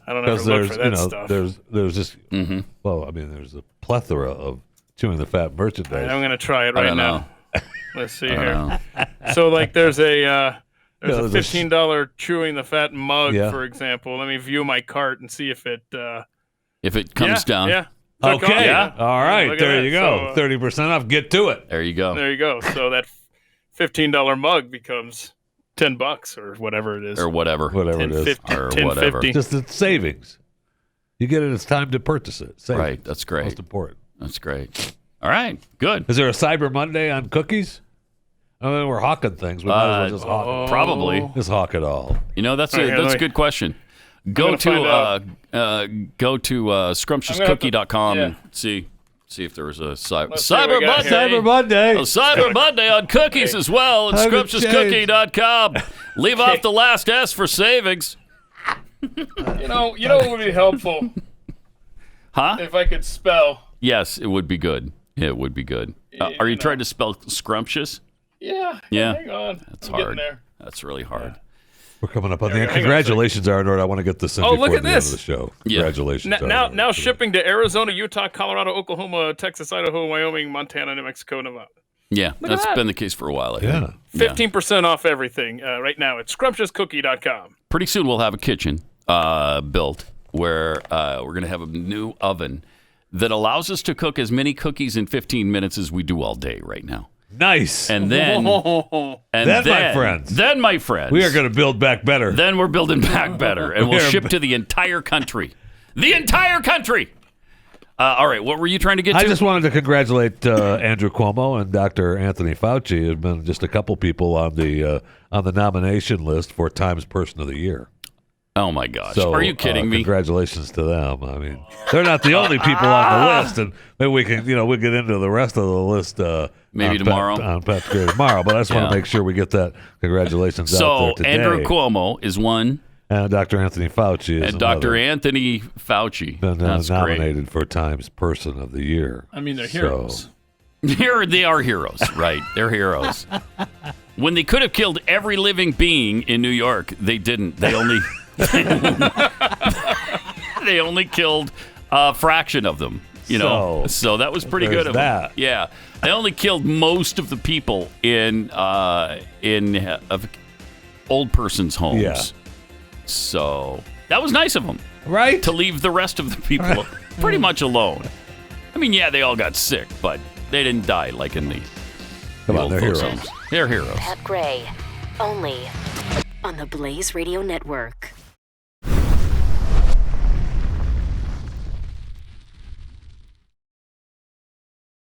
I don't ever look for that stuff. There's just, well, I mean, there's a plethora of Chewing the Fat merchandise. I'm going to try it right now. Let's see here. So, like, there's a $15 Chewing the Fat mug, for example. Let me view my cart and see if it comes down. Yeah. Okay. Yeah. All right. There you go. So, 30% off. Get to it. There you go. There you go. So that $15 mug becomes $10 or whatever it is. Or whatever. Whatever it is. Or whatever. Just the savings. You get it. It's time to purchase it. Savings. Right. That's great. Most important. That's great. All right. Good. Is there a Cyber Monday on cookies? I mean, we're hawking things. We might as well just hawk. Probably. Just hawk it all. You know, that's a good question. Go to scrumptiouscookie.com and see if there was a Cyber Monday. Cyber Monday. Cyber Monday on cookies as well at scrumptiouscookie.com. Leave off the last S for savings. You know what would be helpful? Huh? If I could spell. Yes, it would be good. It would be good. Are you trying to spell scrumptious? Yeah. Yeah. Hang on. That's I'm hard. getting there. That's really hard. We're coming up on the end. Congratulations, Arnold. I want to get this in before the end of the show. Congratulations. Now shipping to Arizona, Utah, Colorado, Oklahoma, Texas, Idaho, Wyoming, Montana, New Mexico, Nevada. Yeah, that's been the case for a while. I think. 15% off everything right now at scrumptiouscookie.com. Pretty soon we'll have a kitchen built where we're going to have a new oven that allows us to cook as many cookies in 15 minutes as we do all day right now. Nice. And then, my friends, we are going to build back better. Then we're building back better, and we'll ship to the entire country. The entire country. All right, what were you trying to get to? I just wanted to congratulate Andrew Cuomo and Dr. Anthony Fauci. Have been just a couple people on the nomination list for Times Person of the Year. Oh my gosh! So, are you kidding me? Congratulations to them. I mean, they're not the only people on the list, and maybe we can, we'll get into the rest of the list. Maybe tomorrow on Pat's Gray tomorrow. But I just want to make sure we get that congratulations out there today. So Andrew Cuomo is one, and Dr. Anthony Fauci is and Dr. Anthony Fauci been nominated for Times Person of the Year. I mean, they're heroes. They are heroes, right? They're heroes. When they could have killed every living being in New York, they didn't. They only. They only killed a fraction of them, So that was pretty good of them. Yeah, they only killed most of the people in old person's homes. Yeah. So that was nice of them, right? To leave the rest of the people pretty much alone. I mean, yeah, they all got sick, but they didn't die like in the old they're folks' heroes. homes. They're heroes. Pat Gray, only on the Blaze Radio Network.